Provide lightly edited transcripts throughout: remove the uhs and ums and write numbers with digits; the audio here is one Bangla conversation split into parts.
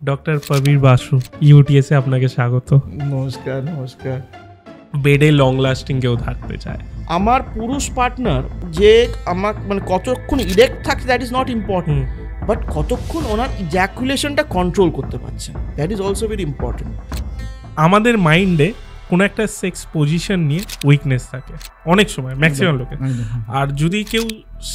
ডক্টর প্রবীর বাসু ইউটিএসে আপনাকে স্বাগত। নমস্কার। নমস্কার। বেডে লং লাস্টিং কেউ থাকতে চায়। আমার পুরুষ পার্টনার যে আমার মানে কতক্ষণ ইরেক্ট থাকে that is not important, but কতক্ষণ ওনার ইজ্যাকুলেশনটা কন্ট্রোল করতে পারছে that is also very important. আমাদের মাইন্ডে কোনো একটা সেক্স পজিশন নিয়ে উইকনেস থাকে অনেক সময়, ম্যাক্সিমাম লোকে। আর যদি কেউ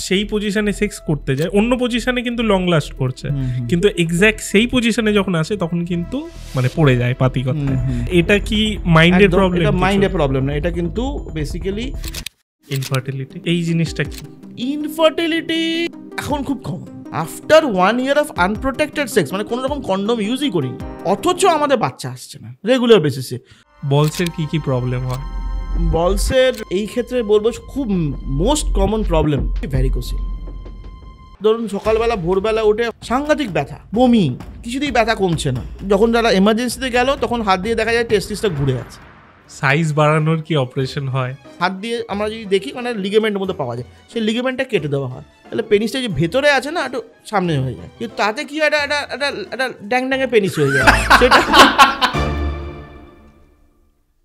সেই পজিশনে সেক্স করতে যায়, অন্য পজিশনে কিন্তু লং লাস্ট করছে, কিন্তু এক্স্যাক্ট সেই পজিশনে যখন আসে তখন কিন্তু মানে পড়ে যায় পাতি কথায়। এটা কি মাইন্ডের প্রবলেম? এটা মাইন্ডের প্রবলেম না, এটা কিন্তু বেসিক্যালি ইনফার্টিলিটি। এই জিনিসটা কি? ইনফার্টিলিটি এখন খুব common after 1 year of unprotected sex, মানে কোনো রকম কন্ডম ইউজই করিনি, অথচ আমাদের বাচ্চা আসছে না রেগুলার বেসিসে। বলসের কি কি প্রবলেম হয়? বলসের এই ক্ষেত্রে বলবো খুব মোস্ট কমন প্রবলেম ভ্যারিকোসিল। ধরুন সকালবেলা ভোরবেলা উঠে সাংঘাতিক ব্যথা, বমি, কিছুতেই ব্যথা কমছে না। যখন যারা এমার্জেন্সিতে গেল তখন হাত দিয়ে দেখা যায় টেস্টিসটা ঘুরে আছে। সাইজ বাড়ানোর কি অপারেশন হয়? হাত দিয়ে আমরা যদি দেখি মানে লিগামেন্টের মধ্যে পাওয়া যায়, সেই লিগামেন্টটা কেটে দেওয়া হয়, তাহলে পেনিসটা যে ভেতরে আছে না একটু সামনে হয়ে যায়, কিন্তু তাতে কি হয় একটা ড্যাং ড্যাঙে পেনিস হয়ে যায় সেটা।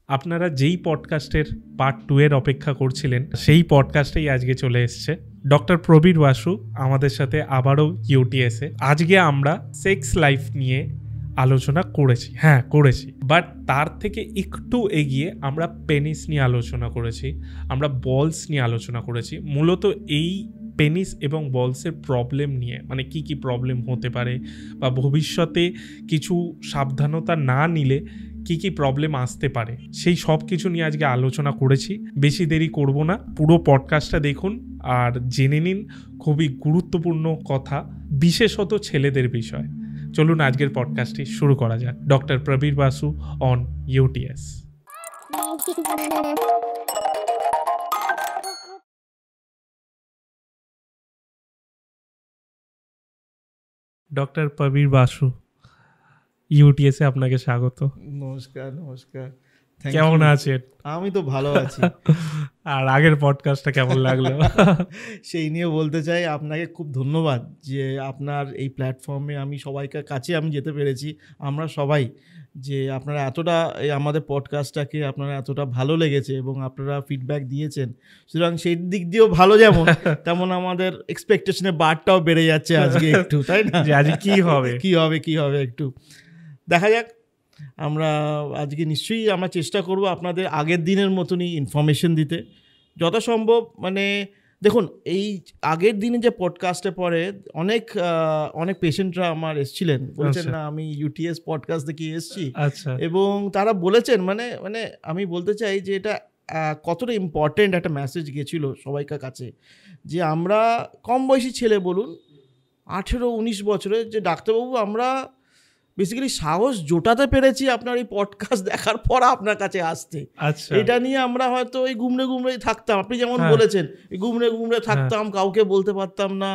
আপনারা যেই পডকাস্টের পার্ট 2 এর অপেক্ষা করছিলেন সেই পডকাস্টেই আজকে চলে এসছে ডক্টর প্রবীর বাসু আমাদের সাথে আবারও ইউটিএসে। আজকে আমরা সেক্স লাইফ নিয়ে আলোচনা করেছি, বাট তার থেকে একটু এগিয়ে আমরা পেনিস নিয়ে আলোচনা করেছি, আমরা বলস নিয়ে আলোচনা করেছি। মূলত এই পেনিস এবং বলসের প্রবলেম নিয়ে, মানে কি কি প্রবলেম হতে পারে বা ভবিষ্যতে কিছু সাবধানতা না নিলে কি কি প্রবলেম আসতে পারে, সেই সব কিছু নিয়ে আজকে আলোচনা করেছি। বেশি দেরি করব না, পুরো পডকাস্টটা দেখুন আর জেনে নিন খুবই গুরুত্বপূর্ণ কথা, বিশেষত ছেলেদের বিষয়। চলুন আজকের পডকাস্টটি শুরু করা যাক। Doctor Prabir Basu on UTS. Doctor Prabir Basu ইউটিএসে আপনাকে স্বাগত। নমস্কার। নমস্কার। কেমন আছেন? আমি তো ভালো আছি। আর আগের পডকাস্টটা কেমন লাগলো? সেই নিয়ে বলতে চাই আপনাকে খুব ধন্যবাদ যে আপনার এই প্ল্যাটফর্মে আমি সবাইকার কাছে আমি যেতে পেরেছি, আমরা সবাই, যে আপনারা এতটা এই আমাদের পডকাস্টটাকে আপনারা এতটা ভালো লেগেছে এবং আপনারা ফিডব্যাক দিয়েছেন। সুতরাং সেই দিক দিয়েও ভালো, যেমন তেমন আমাদের এক্সপেকটেশনের বারটাও বেড়ে যাচ্ছে আজকে একটু, তাই না? যে আজকে কি হবে একটু দেখা যাক। আমরা আজকে নিশ্চয়ই আমরা চেষ্টা করব আপনাদের আগের দিনের মতনই ইনফরমেশন দিতে যথাসম্ভব। মানে দেখুন, এই আগের দিনে যে পডকাস্টে পরে অনেক পেশেন্টরা আমার এসেছিলেন, বলছেন না আমি ইউটিএস পডকাস্ট দেখে এসেছি, এবং তারা বলেছেন মানে আমি বলতে চাই যে এটা কতটা ইম্পর্টেন্ট একটা মেসেজ গেছিল সবাইকার কাছে, যে আমরা কম বয়সী ছেলে বলুন 18-19 বছরের, যে ডাক্তারবাবু আমরা বেসিক্যালি সাহস জোটাতে পেরেছি আপনার এই পডকাস্ট দেখার পর আপনার কাছে আসতে। এটা নিয়ে আমরা হয়তো এই গুমড়ে থাকতাম, আপনি যেমন বলেছেন গুমড়ে থাকতাম, কাউকে বলতে পারতাম না,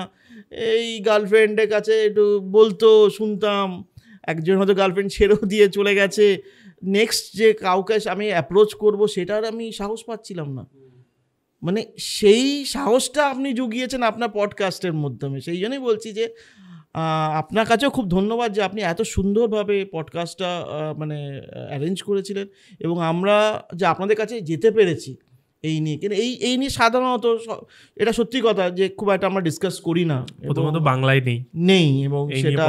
এই গার্লফ্রেন্ডের কাছে একটু বলতো, শুনতাম, একজন হয়তো গার্লফ্রেন্ড ছেড়েও দিয়ে চলে গেছে, নেক্সট যে কাউকে আমি অ্যাপ্রোচ করব সেটার আমি সাহস পাচ্ছিলাম না। মানে সেই সাহসটা আপনি জুগিয়েছেন আপনার পডকাস্টের মাধ্যমে। সেই জন্যই বলছি যে আপনার কাছেও খুব ধন্যবাদ যে আপনি এত সুন্দরভাবে পডকাস্টটা মানে অ্যারেঞ্জ করেছিলেন, এবং আমরা যে আপনাদের কাছে যেতে পেরেছি এই নিয়ে। কিন্তু এই নিয়ে সাধারণত এটা সত্যি কথা যে খুব একটা আমরা ডিসকাস করি না, প্রথমত বাংলায় নেই এবং সেটা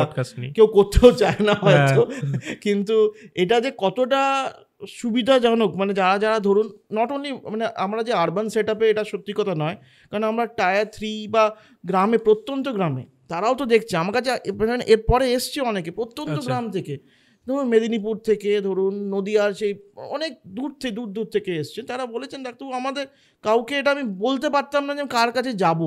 কেউ করতেও চায় না হয়তো। কিন্তু এটা যে কতটা সুবিধাজনক, মানে যারা ধরুন নট অনলি মানে আমরা যে আরবান সেট আপে, এটা সত্যি কথা নয়, কারণ আমরা টায়ার 3 বা গ্রামে, প্রত্যন্ত গ্রামে তারাও তো দেখছে আমার কাছে। এরপরে এসছে অনেকে প্রত্যন্ত গ্রাম থেকে, ধরুন মেদিনীপুর থেকে, ধরুন নদিয়ার সেই অনেক দূর থেকে এসছে। তারা বলেছেন ডাক্তারবাবু আমাদের কাউকে এটা আমি বলতে পারতাম না যে কার কাছে যাব,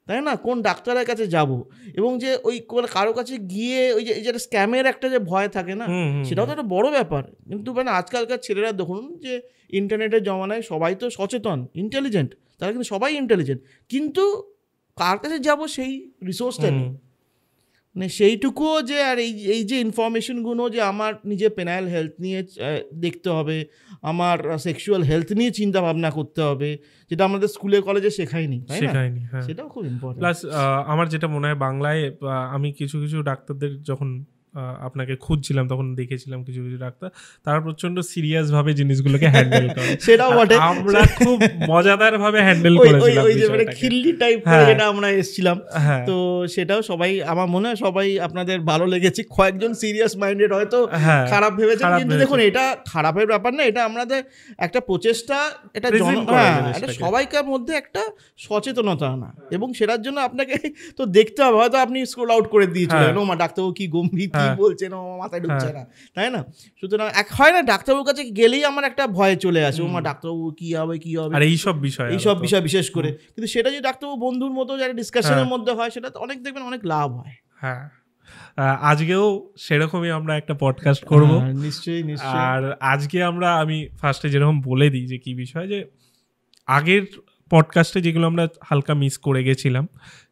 তাই না, কোন ডাক্তারের কাছে যাব, এবং যে ওই কারো কাছে গিয়ে ওই যে স্ক্যামের একটা যে ভয় থাকে না, সেটাও তো একটা বড় ব্যাপার। কিন্তু মানে আজকালকার ছেলেরা দেখুন যে ইন্টারনেটের জমানায় সবাই তো সচেতন, ইন্টেলিজেন্ট, তারা কিন্তু সবাই ইন্টেলিজেন্ট, কিন্তু কার কাছে যাব সেই রিসোর্সটা নেই। মানে সেইটুকুও যে, আর এই যে ইনফরমেশনগুলো যে আমার নিজের পেনাইল হেলথ নিয়ে দেখতে হবে, আমার সেক্সুয়াল হেলথ নিয়ে চিন্তা ভাবনা করতে হবে, যেটা আমাদের স্কুলে কলেজে শেখায়নি, সেটাও খুব ইম্পর্টেন্ট। প্লাস আমার যেটা মনে হয় বাংলায়, আমি কিছু ডাক্তারদের যখন আপনাকে খুঁজছিলাম তখন দেখেছিলাম কিছু কিছু ডাক্তার তারা প্রচন্ড সিরিয়াস ভাবে জিনিসগুলোকে হ্যান্ডেল করে, সেটাও বটে। আমরা খুব মজাদার ভাবে হ্যান্ডেল করেছিলাম ওই যে মানে খিল্লি টাইপ করে যেটা আমরা এসেছিলাম, তো সেটাও সবাই আমার মনে হয় সবাই আপনাদের ভালো লেগেছে। কয়েকজন সিরিয়াস মাইন্ডেড হয়তো খারাপ ভেবেছেন, কিন্তু দেখুন এটা খারাপের ব্যাপার না, এটা আমাদের একটা প্রচেষ্টা, এটা সবাইকার মধ্যে একটা সচেতনতা আনা, এবং সেটার জন্য আপনাকে তো দেখতে হবে। হয়তো আপনি স্ক্রল আউট করে দিয়েছিলেন, ও মা ডাক্তারবাবু কি গম্ভীর কি বলছেন, ও মাথায় ঢুকছে না, তাই না? সুতরাং হয় না ডাক্তারবাবুর কাছে গেলেই আমার একটা ভয় চলে আসে, ও মা ডাক্তারবাবু কি হবে কি হবে, এইসব বিষয় বিশেষ করে। কিন্তু সেটা যদি ডাক্তারবাবু বন্ধুর মতো যারা ডিসকাশনের মধ্যে হয়, সেটা অনেক দেখবেন অনেক লাভ হয়। হ্যাঁ, আজকেও সেরকমই আমরা একটা পডকাস্ট করব নিশ্চয়ই। আর আজকে আমি ফার্স্টে যেরকম বলে দিই যে কি বিষয়, যে আগের পডকাস্টে যেগুলো আমরা হালকা মিস করে গেছিলাম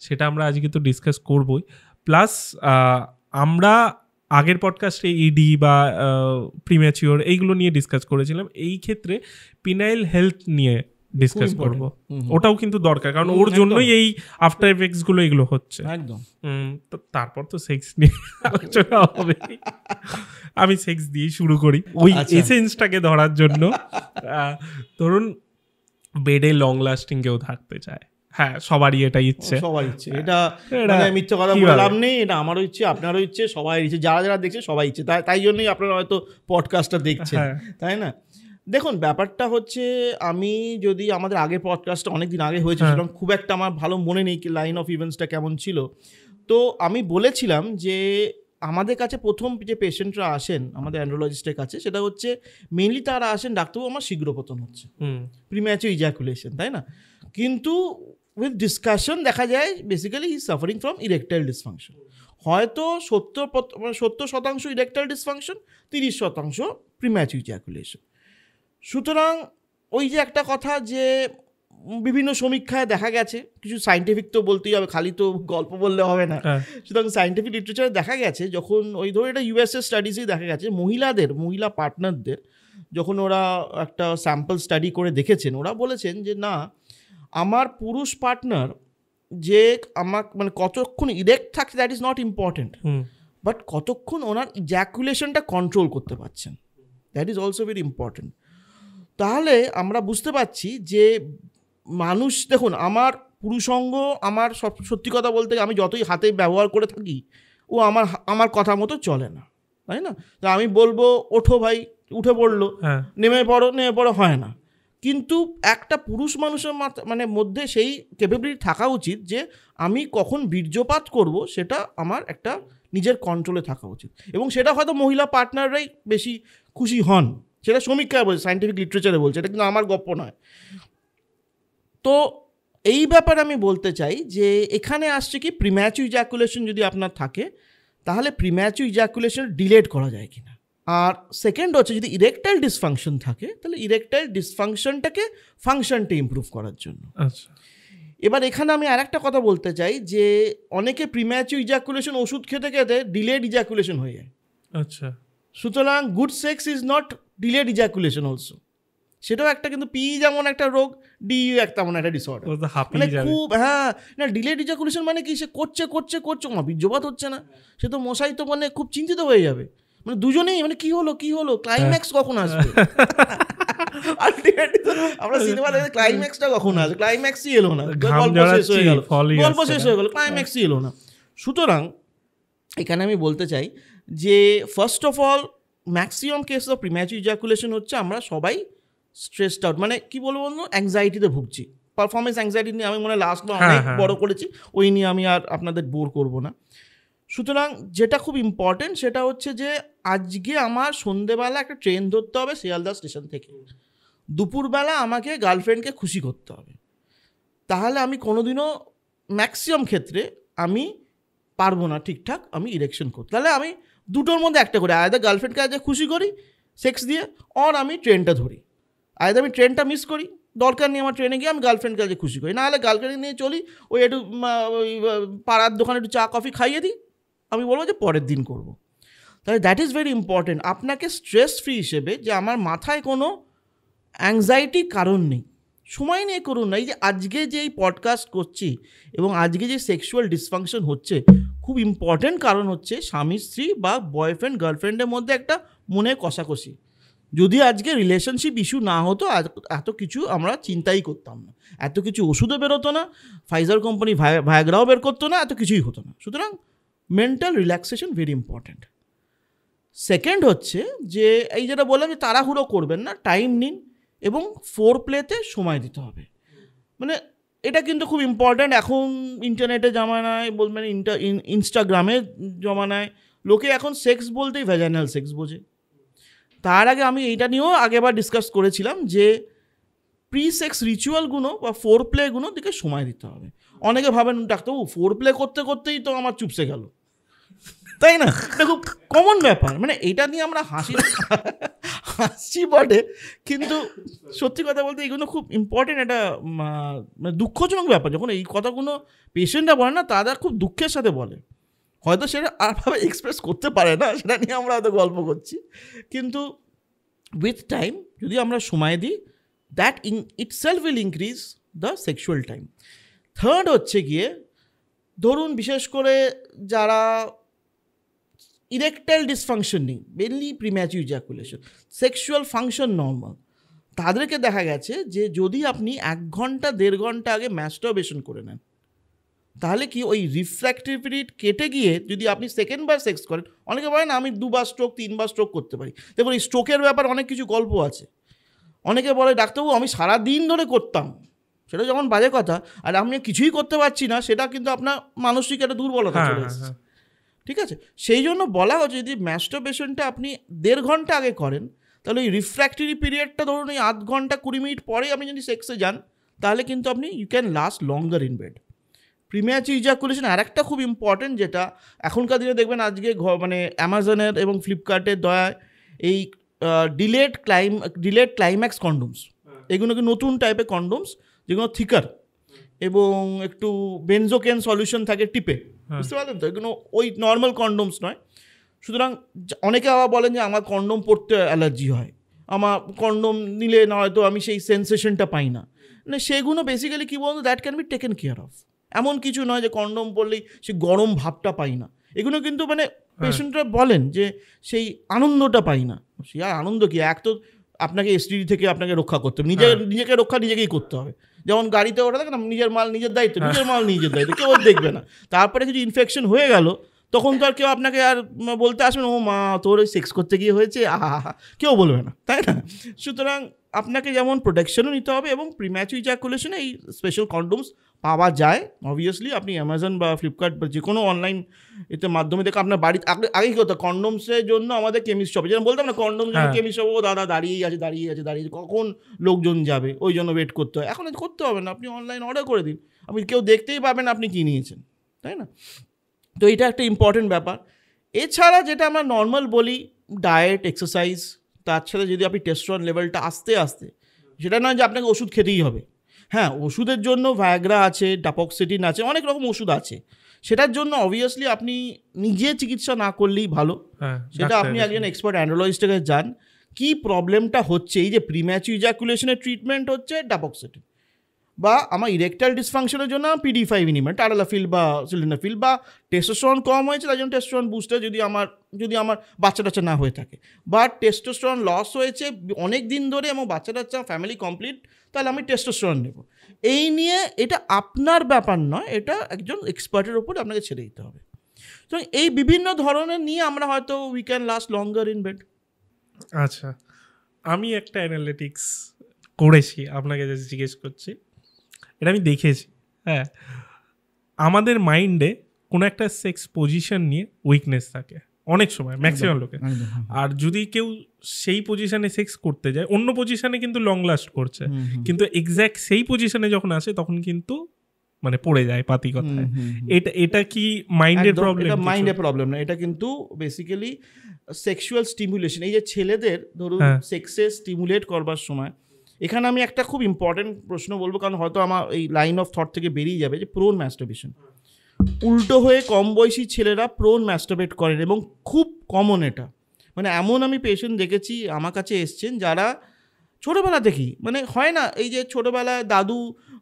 সেটা আমরা আজকে তো ডিসকাস করবই। প্লাস আমরা আগের পডকাস্টে ইডি বা প্রিম্যাচিওর এইগুলো নিয়ে ডিসকাস করেছিলাম, এই ক্ষেত্রে পিনাইল হেলথ নিয়ে ডিসকাস করব। ওটাও কিন্তু দরকার, কারণ ওর জন্যই এই আফটার এফেক্টস গুলো এগুলো হচ্ছে একদম। তারপর তো সেক্স নিয়ে আলোচনা হবে। আমি সেক্স দিয়ে শুরু করি ওই এসেন্সটাকে ধরার জন্য। ধরুন বেডে লং লাস্টিং কেউ থাকতে চায়, হ্যাঁ সবারই এটা ইচ্ছে, এটা মানে মিথ্যে কথা বললাম নেই, এটা আমারও ইচ্ছে, আপনারও ইচ্ছে, সবাই ইচ্ছে, যারা যারা দেখছে সবাই ইচ্ছে, তাই জন্যই আপনারা হয়তো পডকাস্টটা দেখছেন, তাই না? দেখুন ব্যাপারটা হচ্ছে, আমি যদি আমাদের আগের পডকাস্টটা অনেকদিন আগে হয়েছে, সেরকম খুব একটা আমার ভালো মনে নেই লাইন অফ ইভেন্টসটা কেমন ছিল। তো আমি বলেছিলাম যে আমাদের কাছে প্রথম যে পেশেন্টরা আসেন আমাদের অ্যান্ড্রোলজিস্টের কাছে, সেটা হচ্ছে মেনলি তারা আসেন ডাক্তারবাবু আমার শীঘ্রপতন হচ্ছে, প্রিম্যাচিওর ইজাকুলেশন, তাই না? কিন্তু উইথ ডিসকাশন দেখা যায় basically he is suffering from erectile dysfunction. হয়তো 70% ইরেকটাইল ডিসফাংশন, 30% প্রিম্যাচিওর ইজাকুলেশন। সুতরাং ওই যে একটা কথা যে বিভিন্ন সমীক্ষায় দেখা গেছে, কিছু সায়েন্টিফিক তো বলতেই হবে, খালি তো গল্প বললে হবে না। সুতরাং সায়েন্টিফিক লিটারেচারে দেখা গেছে, যখন ওই ধরো এটা ইউএসএ স্টাডিজেই দেখা গেছে, মহিলা পার্টনারদের যখন ওরা একটা স্যাম্পল স্টাডি করে দেখেছেন, ওরা বলেছেন যে না, আমার পুরুষ পার্টনার যে আমার মানে কতক্ষণ ইরেক্ট থাকছে that is not important, but কতক্ষণ ওনার ইজ্যাকুলেশনটা কন্ট্রোল করতে পারছেন, that is also very important. তাহলে আমরা বুঝতে পারছি যে মানুষ, দেখুন আমার পুরুষাঙ্গ, আমার সত্যি কথা বলতে আমি যতই হাতে ব্যবহার করে থাকি, ও আমার কথা মতো চলে না, তাই না? তা আমি বলবো ওঠো ভাই, উঠে পড়লো, নেমে পড়ো হয় না। কিন্তু একটা পুরুষ মানুষের মানে মধ্যে সেই ক্যাপাবিলিটি থাকা উচিত যে আমি কখন বীর্যপাত করব সেটা আমার একটা নিজের কন্ট্রোলে থাকা উচিত, এবং সেটা হয়তো মহিলা পার্টনাররাই বেশি খুশি হন, সেটা সমীক্ষায় বলছে, সায়েন্টিফিক লিটারেচারে বলছে, এটা কিন্তু আমার গপ্প নয়। তো এই ব্যাপারে আমি বলতে চাই যে এখানে আসছে কি, প্রিম্যাচিওর ইজাকুলেশন যদি আপনার থাকে, তাহলে প্রিম্যাচিওর ইজাকুলেশন ডিলেট করা যায় কিনা। আর সেকেন্ড হচ্ছে, যদি ইরেকটাইল ডিসফাংশন থাকে, তাহলে ইরেকটাইল ডিসফাংশনটাকে ফাংশনটা ইমপ্রুভ করার জন্য। এবার এখানে আমি আরেকটা কথা বলতে চাই যে অনেকে প্রিম্যাচিওর ইজাকুলেশন ওষুধ খেতে খেতে ডিলেড ইজাকুলেশন হয়ে যায়। আচ্ছা, সুতরাং good sex is not delayed ejaculation also, সেটাও একটা, কিন্তু পি যেমন একটা রোগ, ডি তেমন একটা ডিসঅর্ডার, মানে খুব না ডিলেড ইজাকুলেশন মানে কি, সে করছে বীর্যপাত হচ্ছে না, সে তো মশাই তো মানে খুব চিন্তিত হয়ে যাবে, মানে দুজনেই মানে কি হলো ক্লাইম্যাক্স কখন আসবে। আমরা সিনেমা দেখে ক্লাইম্যাক্সটা কখন আসবে, ক্লাইম্যাক্সই এলো না, গল্প শেষ হয়ে গেল, ক্লাইম্যাক্সই এলো না। সুতরাং এখানে আমি বলতে চাই যে first of all maximum case of premature ejaculation হচ্ছে আমরা সবাই স্ট্রেসড আউট, মানে কি বলবো, অ্যাংজাইটিতে ভুগছি, পারফরমেন্স অ্যাংজাইটি নিয়ে আমি মনে লাস্ট অনেক বড় করেছি, ওই নিয়ে আমি আর আপনাদের বোর করব না। সুতরাং যেটা খুব ইম্পর্টেন্ট সেটা হচ্ছে যে আজকে আমার সন্ধেবেলা একটা ট্রেন ধরতে হবে শিয়ালদা স্টেশন থেকে, দুপুরবেলা আমাকে গার্লফ্রেন্ডকে খুশি করতে হবে, তাহলে আমি কোনোদিনও ম্যাক্সিমাম ক্ষেত্রে আমি পারবো না ঠিকঠাক আমি ইরেকশন করতে। তাহলে আমি দুটোর মধ্যে একটা করি, আয়দা গার্লফ্রেন্ডকে আজ খুশি করি সেক্স দিয়ে, আর আমি ট্রেনটা ধরি, আয়দা আমি ট্রেনটা মিস করি, দরকার নেই আমার ট্রেনে গিয়ে আমি গার্লফ্রেন্ডকে আজ খুশি করি, নাহলে গার্লফ্রেন্ড নিয়ে চলি, ওই একটু ওই পাড়ার দোকানে একটু চা কফি খাইয়ে দিই, আমি বলবো যে পরের দিন করব। তাহলে দ্যাট ইজ ভেরি ইম্পর্টেন্ট, আপনাকে স্ট্রেস ফ্রি হিসেবে, যে আমার মাথায় কোনো অ্যাংজাইটির কারণ নেই, সময় নিয়ে করুন না। এই যে আজকে যে এই পডকাস্ট করছি এবং আজকে যে সেক্সুয়াল ডিসফাংশন হচ্ছে, খুব ইম্পর্টেন্ট কারণ হচ্ছে স্বামী স্ত্রী বা বয়ফ্রেন্ড গার্লফ্রেন্ডের মধ্যে একটা মনে কষাকষি। যদি আজকে রিলেশনশিপ ইস্যু না হতো এত কিছু আমরা চিন্তাই করতাম না, এত কিছু ওষুধও বেরোতো না, ফাইজার কোম্পানি ভায়াগ্রাও বের করতো না, এত কিছুই হতো না। সুতরাং mental relaxation very important. Second হচ্ছে যে এই যেটা বললাম যে তাড়াহুড়ো করবেন না, টাইম নিন এবং ফোর প্লেতে সময় দিতে হবে। মানে এটা কিন্তু খুব ইম্পর্ট্যান্ট। এখন ইন্টারনেটের জামানায় বলবেন, ইনস্টাগ্রামের জমানায় লোকে এখন সেক্স বলতেই ভ্যাজাইনাল সেক্স বোঝে। তার আগে আমি এইটা নিয়েও আগেবার ডিসকাস করেছিলাম যে প্রি সেক্স রিচুয়ালগুলো বা ফোর প্লেগুলো দিকে সময় দিতে হবে। অনেকে ভাবেন ডাক্তারবাবু ফোর প্লে করতে করতেই তো আমার চুপসে গেল, তাই না? এটা খুব কমন ব্যাপার। মানে এইটা নিয়ে আমরা হাসছি বটে, কিন্তু সত্যি কথা বলতে এইগুলো খুব ইম্পর্টেন্ট। এটা মানে দুঃখজনক ব্যাপার যখন এই কথাগুলো পেশেন্টরা বলে না, তারা খুব দুঃখের সাথে বলে, হয়তো সেটা আরভাবে এক্সপ্রেস করতে পারে না, সেটা নিয়ে আমরা হয়তো গল্প করছি। কিন্তু উইথ টাইম যদি আমরা সময় দিই, that itself will increase the sexual time. Third হচ্ছে গিয়ে ধরুন বিশেষ করে যারা ইরেকটাইল ডিসফাংশন নেই, mainly premature ejaculation, sexual function normal, তাদেরকে দেখা গেছে যে যদি আপনি 1 ঘন্টা 1.5 ঘন্টা আগে ম্যাস্টারবেশন করে নেন, তাহলে কি ওই রিফ্র্যাক্টিভ পিরিয়ড কেটে গিয়ে যদি আপনি সেকেন্ডবার সেক্স করেন, অনেকে বলেন আমি 2বার স্ট্রোক 3বার স্ট্রোক করতে পারি। দেখুন এই স্ট্রোকের ব্যাপার অনেক কিছু গল্প আছে। অনেকে বলে ডাক্তারবাবু আমি সারাদিন ধরে করতাম, সেটা যখন বাজে কথা, আর আমি কিছুই করতে পারছি না, সেটা কিন্তু আপনার মানসিক একটা দুর্বলতা চলে এসেছে। ঠিক আছে, সেই জন্য বলা হচ্ছে যদি ম্যাস্টারবেশনটা আপনি 1.5 ঘন্টা আগে করেন, তাহলে ওই রিফ্র্যাক্টরি পিরিয়ডটা ধরুন এই 0.5 ঘন্টা 20 মিনিট পরে আপনি যদি সেক্সে যান, তাহলে কিন্তু আপনি you can last longer in bed. Premature ejaculation আর একটা খুব ইম্পর্টেন্ট, যেটা এখনকার দিনে দেখবেন আজকে মানে অ্যামাজনের এবং ফ্লিপকার্টের দয়ায় এই ডিলেড ক্লাইম্যাক্স কন্ডোমস, এগুলোকে নতুন টাইপের কন্ডোমস যেগুলো থিকার এবং একটু বেনজোকেন সলিউশন থাকে টিপে, বুঝতে পারলেন তো? এগুলো ওই নর্মাল কন্ডোমস নয়। সুতরাং অনেকে আবার বলেন যে আমার কন্ডোম পরতে অ্যালার্জি হয়, আমার কন্ডোম নিলে না হয়তো আমি সেই সেন্সেশনটা পাই না। মানে সেগুলো বেসিক্যালি কী বলতো, that can be taken care of. এমন কিছু নয় যে কন্ডোম পরলেই সে গরম ভাবটা পাই না, এগুলো কিন্তু মানে পেশেন্টরা বলেন যে সেই আনন্দটা পাই না। সে আর আনন্দ কি, এক তো আপনাকে এসটিডি থেকে আপনাকে রক্ষা করতে হবে, নিজেকে রক্ষা নিজেকেই করতে হবে। যেমন গাড়িতে ওঠা থাকে না, নিজের মাল নিজের দায়িত্ব, নিজের মাল নিজের দায়িত্ব, কেউ দেখবে না। তারপরে কিছু ইনফেকশন হয়ে গেল, তখন তো আর কেউ আপনাকে আর বলতে আসবে না ও মা তোর সেক্স করতে গিয়ে হয়েছে, আহা, কেউ বলবে না, তাই না? সুতরাং আপনাকে যেমন প্রোটেকশনও নিতে হবে, এবং প্রিম্যাচিউর ইজাকুলেশনে এই স্পেশাল কন্ডোমস পাওয়া যায় অবভিয়াসলি। আপনি অ্যামাজন বা ফ্লিপকার্ট বা যে কোনো অনলাইন এতে মাধ্যমে দেখে আপনার বাড়িতে আগে কী হতো, কন্ডোমসের জন্য আমাদের কেমিস্ট শপে যেন বলতাম না, কন্ডোম কেমিস্ট শপ, ও দাদা দাঁড়িয়ে আছে, কখন লোকজন যাবে, ওই জন্য ওয়েট করতে হয়। এখন করতে হবে না, আপনি অনলাইন অর্ডার করে দিন, আপনি কেউ দেখতেই পাবেন আপনি কী নিয়েছেন, তাই না? তো এটা একটা ইম্পর্টেন্ট ব্যাপার। এছাড়া যেটা আমরা নর্মাল বলি ডায়েট, এক্সারসাইজ, তার সাথে যদি আপনি টেস্টোস্টেরন লেভেলটা আস্তে আস্তে, সেটা নয় যে আপনাকে ওষুধ খেতেই হবে। হ্যাঁ, ওষুধের জন্য ভায়াগ্রা আছে, ডাপক্সিটিন আছে, অনেক রকম ওষুধ আছে। সেটার জন্য অবভিয়াসলি আপনি নিজে চিকিৎসা না করলেই ভালো। সেটা আপনি একজন এক্সপার্ট অ্যান্ড্রোলজিস্টের কাছে যান, কী প্রবলেমটা হচ্ছে। এই যে প্রিম্যাচিউর ইজাকুলেশনের ট্রিটমেন্ট হচ্ছে ডাপক্সিটিন, বা আমার ইরেকটাইল ডিসফাংশনের জন্য PD5 ইনহিবিটর, টাডালাফিল বা সিলিন্ডারফিল, বা টেস্টোস্টেরন কম হয়েছে তার জন্য টেস্টোস্টেরন বুস্টার যদি আমার বাচ্চা টাচ্চা না হয়ে থাকে, বা টেস্টোস্টেরন লস হয়েছে অনেক দিন ধরে এবং বাচ্চা টাচ্চা ফ্যামিলি কমপ্লিট, তাহলে আমি টেস্টোস্টেরন নেব। এই নিয়ে এটা আপনার ব্যাপার নয়, এটা একজন এক্সপার্টের ওপর আপনাকে ছেড়ে দিতে হবে। তো এই বিভিন্ন ধরনের নিয়ে আমরা হয়তো we can last longer in bed. আচ্ছা, আমি একটা অ্যানালিটিক্স করেছি, আপনাকে যে জিজ্ঞেস করছি, এটা আমি দেখেছি। হ্যাঁ, আমাদের মাইন্ডে কোনো একটা সেক্স পজিশন নিয়ে উইকনেস থাকে অনেক সময়, ম্যাক্সিমাম লোকে। আর যদি কেউ সেই পজিশনে সেক্স করতে যায়, অন্য পজিশনে কিন্তু লং লাস্ট করছে, কিন্তু এক্স্যাক্ট সেই পজিশনে যখন আসে তখন কিন্তু মানে পড়ে যায় পাতি কথায়। এটা কি মাইন্ডের প্রবলেম? এটা মাইন্ডের প্রবলেম না, এটা কিন্তু বেসিক্যালি সেক্সুয়াল স্টিমুলেশন। এই যে ছেলেদের ধরুন সেক্সে স্টিমুলেট করবার সময়, এখানে আমি একটা খুব ইম্পর্টেন্ট প্রশ্ন বলবো, কারণ হয়তো আমার এই লাইন অফ থট থেকে বেরিয়ে যাবে, যে প্রোন ম্যাস্টারবেশন। উল্টো হয়ে কম বয়সী ছেলেরা প্রোন ম্যাস্টারবেট করেন, এবং খুব কমন এটা। মানে এমন আমি পেশেন্ট দেখেছি আমার কাছে এসছেন যারা ছোটোবেলা থেকেই, মানে হয় না এই যে ছোটোবেলায় দাদু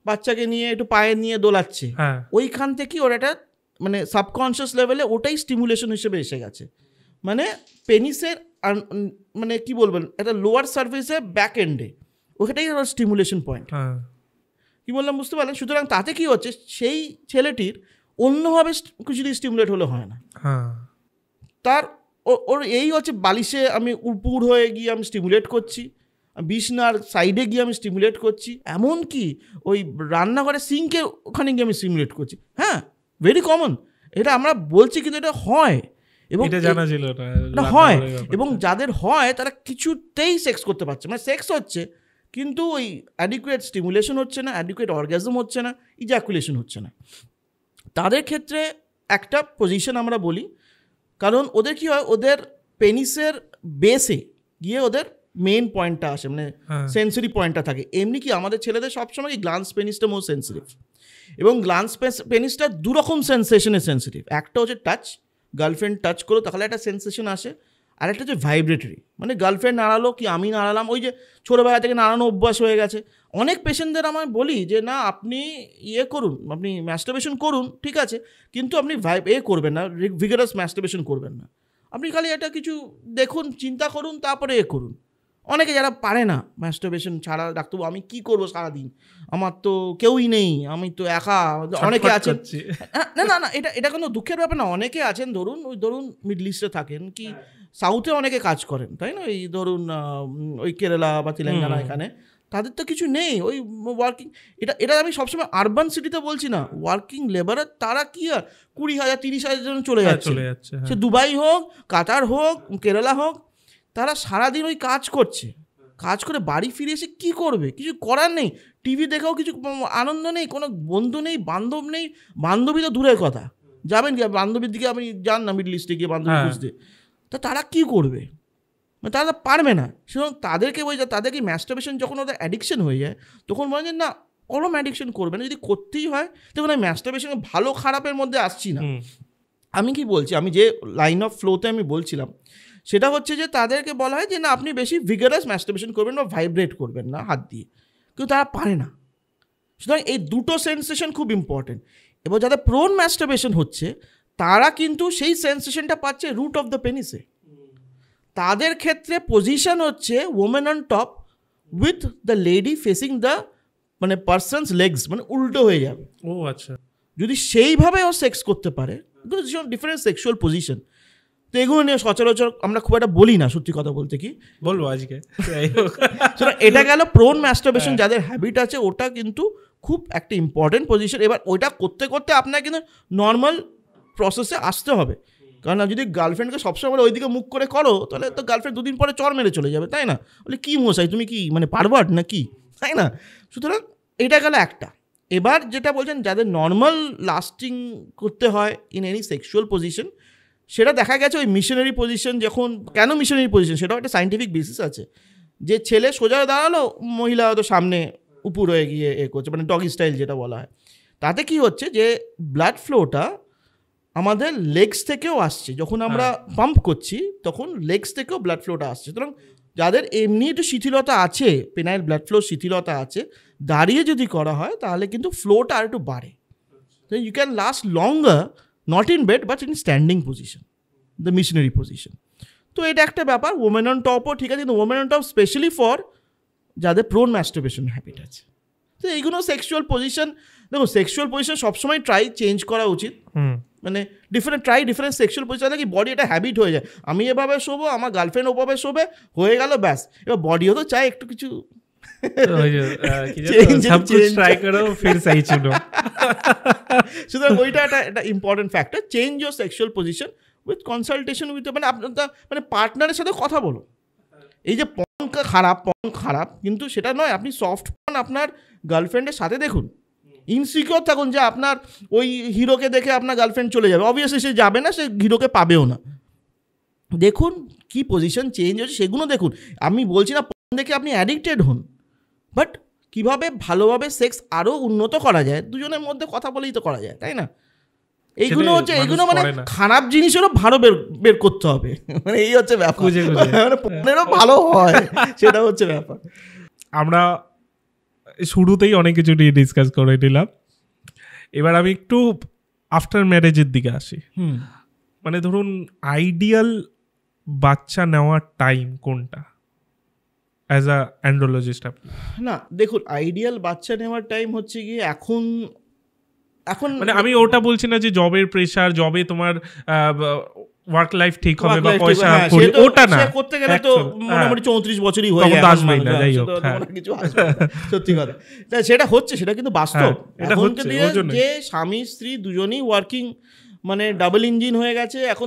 বাচ্চাকে নিয়ে একটু পায়ে নিয়ে দোলাচ্ছে, ওইখান থেকেই ওর একটা মানে সাবকনশিয়াস লেভেলে ওটাই স্টিমুলেশন হিসেবে এসে গেছে। মানে পেনিসের মানে কি বলবেন একটা লোয়ার সার্ফেসে ব্যাক এন্ডে ওখানেই স্টিমুলেশন পয়েন্ট। কি বললাম বুঝতে পারলেন? সুতরাং তাতে কি হচ্ছে, সেই ছেলেটির অন্যভাবে কিছু স্টিমুলেট হলে হয় না, তার ওর এই হচ্ছে বালিশে আমি উপর হয়ে গিয়ে আমি স্টিমুলেট করছি, বিছনার সাইডে গিয়ে আমি স্টিমুলেট করছি, এমনকি ওই রান্নাঘরে সিঙ্কের ওখানে গিয়ে আমি স্টিমুলেট করছি। হ্যাঁ, ভেরি কমন, এটা আমরা বলছি কিন্তু এটা হয় এবং এটা জানা ছিল না, হয়। এবং যাদের হয় তারা কিছুতেই সেক্স করতে পারছে, মানে সেক্স হচ্ছে কিন্তু ওই অ্যাডিকুয়েট স্টিমুলেশন হচ্ছে না, অ্যাডিকুয়েট অর্গাজম হচ্ছে না, ইজাকুলেশন হচ্ছে না। তাদের ক্ষেত্রে একটা পজিশন আমরা বলি, কারণ ওদের কি হয়, ওদের পেনিসের বেসে গিয়ে ওদের মেইন পয়েন্টটা আসে, মানে সেন্সরি পয়েন্টটা থাকে। এমনি কি আমাদের ছেলেদের সবসময় গ্লান্স পেনিসটা মোস্ট সেন্সিটিভ, এবং গ্লান্স পেনিসটা দুরকম সেন্সেশনে সেন্সিটিভ। একটা হচ্ছে টাচ, গার্লফ্রেন্ড টাচ করো তাহলে একটা সেন্সেশন আসে, আর একটা হচ্ছে ভাইব্রেটরি, মানে গার্লফ্রেন্ড নাড়ালো কি আমি নাড়ালাম, ওই যে ছোটোবেলা থেকে নাড়ানো অভ্যাস হয়ে গেছে। অনেক পেশেন্টদের আমি বলি যে না আপনি করুন, আপনি ম্যাস্টারবেশন করুন, ঠিক আছে, কিন্তু আপনি করবেন না, ভিগারাস ম্যাস্টারবেশন করবেন না, আপনি খালি এটা কিছু দেখুন, চিন্তা করুন, তারপরে করুন। অনেকে যারা পারে না ম্যাস্টারবেশন ছাড়া, ডাক্তারবাবু আমি কি করবো সারাদিন, আমার তো কেউই নেই, আমি তো একা, অনেকে আছেন না না না এটা কোনো দুঃখের ব্যাপার না, অনেকে আছেন ধরুন মিডল ইস্টে থাকেন কি সাউথে অনেকে কাজ করেন, তাই না, এই ধরুন ওই কেরালা বা তেলেঙ্গানা, এখানে তাদের তো কিছু নেই, ওই ওয়ার্কিং, এটা আমি সবসময় আরবান সিটিতে বলছি না, ওয়ার্কিং লেবারার তারা কি আর 20,000 30,000 জন চলে যাচ্ছে, সে দুবাই হোক, কাতার হোক, কেরালা হোক, তারা সারাদিন ওই কাজ করছে, কাজ করে বাড়ি ফিরে এসে কী করবে, কিছু করার নেই, টিভি দেখেও কিছু আনন্দ নেই, কোনো বন্ধু নেই, বান্ধব নেই, বান্ধবী তো দূরের কথা, যাবেন কি বান্ধবীর দিকে আপনি যান না মিডল ইস্টে গিয়ে বান্ধবী খুঁজতে, তা তারা কী করবে, মানে তারা পারবে না। সুতরাং তাদেরকে তাদেরকে ম্যাস্টারবেশন যখন ওদের অ্যাডিকশন হয়ে যায় তখন বলেন যে না ওরম অ্যাডিকশন করবে না, যদি করতেই হয় তখন আমি ম্যাস্টারবেশন ভালো খারাপের মধ্যে আসছি না। আমি কি বলছি, আমি যে লাইন অফ ফ্লোতে আমি বলছিলাম সেটা হচ্ছে যে তাদেরকে বলা হয় যে না আপনি বেশি ভিগারাস ম্যাস্টারবেশন করবেন বা ভাইব্রেট করবেন না হাত দিয়ে, কিন্তু তারা পারে না। সুতরাং এই দুটো সেন্সেশন খুব ইম্পর্টেন্ট। এবার যাদের প্রোন ম্যাস্টারবেশন হচ্ছে তারা কিন্তু সেই সেন্সেশনটা পাচ্ছে রুট অফ দ্য পেনিসে। তাদের ক্ষেত্রে পজিশন হচ্ছে women on top with the lady facing the মানে পার্সনস লেগস, মানে উল্টো হয়ে যাবে। ও আচ্ছা, যদি সেইভাবে ও সেক্স করতে পারে, ডিফারেন্ট সেক্সুয়াল পজিশন, তো এগুলো নিয়ে সচরাচর আমরা খুব একটা বলি না, সত্যি কথা বলতে কি বলবো আজকে। এটা গেল প্রোন ম্যাস্টারবেশন, যাদের হ্যাবিট আছে ওটা কিন্তু খুব একটা ইম্পর্টেন্ট পজিশন। এবার ওইটা করতে করতে আপনার কিন্তু নর্মাল প্রসেসে আসতে হবে, কারণ যদি গার্লফ্রেন্ডকে সবসময় ওইদিকে মুখ করে করো তাহলে তো গার্লফ্রেন্ড দুদিন পরে চর মেরে চলে যাবে, তাই না, বলে কী মশাই তুমি কি মানে পারভার্ট না কি, তাই না। সুতরাং এটা গেল একটা। এবার যেটা বলছেন যাদের নর্মাল লাস্টিং করতে হয় ইন এনি সেক্সুয়াল পজিশন, সেটা দেখা গেছে ওই মিশনারি পজিশন। যখন কেন মিশনারি পজিশন, সেটাও একটা সাইন্টিফিক বেসিস আছে, যে ছেলে সোজা দাঁড়ালো, মহিলা হয়তো সামনে উপর হয়ে গিয়ে করছে, মানে ডগি স্টাইল যেটা বলা হয়। তাতে কি হচ্ছে যে ব্লাড ফ্লোটা আমাদের লেগস থেকেও আসছে, যখন আমরা পাম্প করছি তখন লেগস থেকেও ব্লাড ফ্লোটা আসছে। সুতরাং যাদের এমনি একটু শিথিলতা আছে, পেনাইল ব্লাড ফ্লো শিথিলতা আছে, দাঁড়িয়ে যদি করা হয় তাহলে কিন্তু ফ্লোটা আর একটু বাড়ে। তো you can last longer, not in bed but in standing position, the missionary position. তো এটা একটা ব্যাপার। ওমেন অন টপও ঠিক আছে, কিন্তু women on top specially for যাদের প্রোন ম্যাস্টারবেশন হ্যাবিট আছে। তো এইগুলো সেক্সুয়াল পজিশন, দেখো সেক্সুয়াল পজিশন সবসময় চেঞ্জ করা উচিত, মানে ডিফারেন্ট সেক্সুয়াল পজিশন, কি বডি এটা হ্যাবিট হয়ে যায়, আমি এভাবে শোবো, আমার গার্লফ্রেন্ড ওভাবে শোবে, হয়ে গেল ব্যাস। এবার বডিও তো চাই একটু কিছু সুতরাং ওইটা একটা important factor. Change your sexual position with consultation with, মানে আপনার মানে পার্টনারের সাথে কথা বলো। এই যে পন খারাপ কিন্তু সেটা নয়, আপনি সফট পন আপনার গার্লফ্রেন্ডের সাথে দেখুন। ইনসিকিওর থাকুন যে আপনার ওই হিরোকে দেখে আপনার গার্লফ্রেন্ড চলে যাবে, অবভিয়াসলি সে যাবে না, সে হিরোকে পাবেও না। দেখুন কি পজিশন চেঞ্জ হচ্ছে সেগুলো দেখুন। আমি বলছি না পন দেখে আপনি অ্যাডিক্টেড হন, বাট কীভাবে ভালোভাবে সেক্স আরও উন্নত করা যায়, দুজনের মধ্যে কথা বলেই তো করা যায়, তাই না। এইগুলো হচ্ছে এগুলো মানে খারাপ জিনিসেরও ভালো বের করতে হবে, মানে এই হচ্ছে ব্যাপার, মানে পনেরও ভালো হয়, সেটা হচ্ছে ব্যাপার। আমরা শুরুতেই অনেক কিছু নিয়ে ডিসকাস করে নিলাম, এবার আমি একটু আফটার ম্যারেজের দিকে আসি, মানে ধরুন আইডিয়াল বাচ্চা নেওয়ার টাইম কোনটা অ্যাজ আ অ্যান্ড্রোলজিস্ট? না দেখুন, আইডিয়াল বাচ্চা নেওয়ার টাইম হচ্ছে গিয়ে এখন মানে আমি ওটা বলছি না যে জবের প্রেশার, জবে তোমার ওয়ার্ক লাইফ ঠিক হবে বা পয়সা করি, ওটা না, করতে গেলে তো মোটামুটি 34 বছরই হয়ে যায়, আসবেই না, যাই হোক কিছু আসবে সত্যি কথা। সেটা হচ্ছে, সেটা কিন্তু বাস্তব। এখন যে স্বামী স্ত্রী দুজনেই ওয়ার্কিং, মানে ডাবল ইঞ্জিন হয়ে গেছে, এখন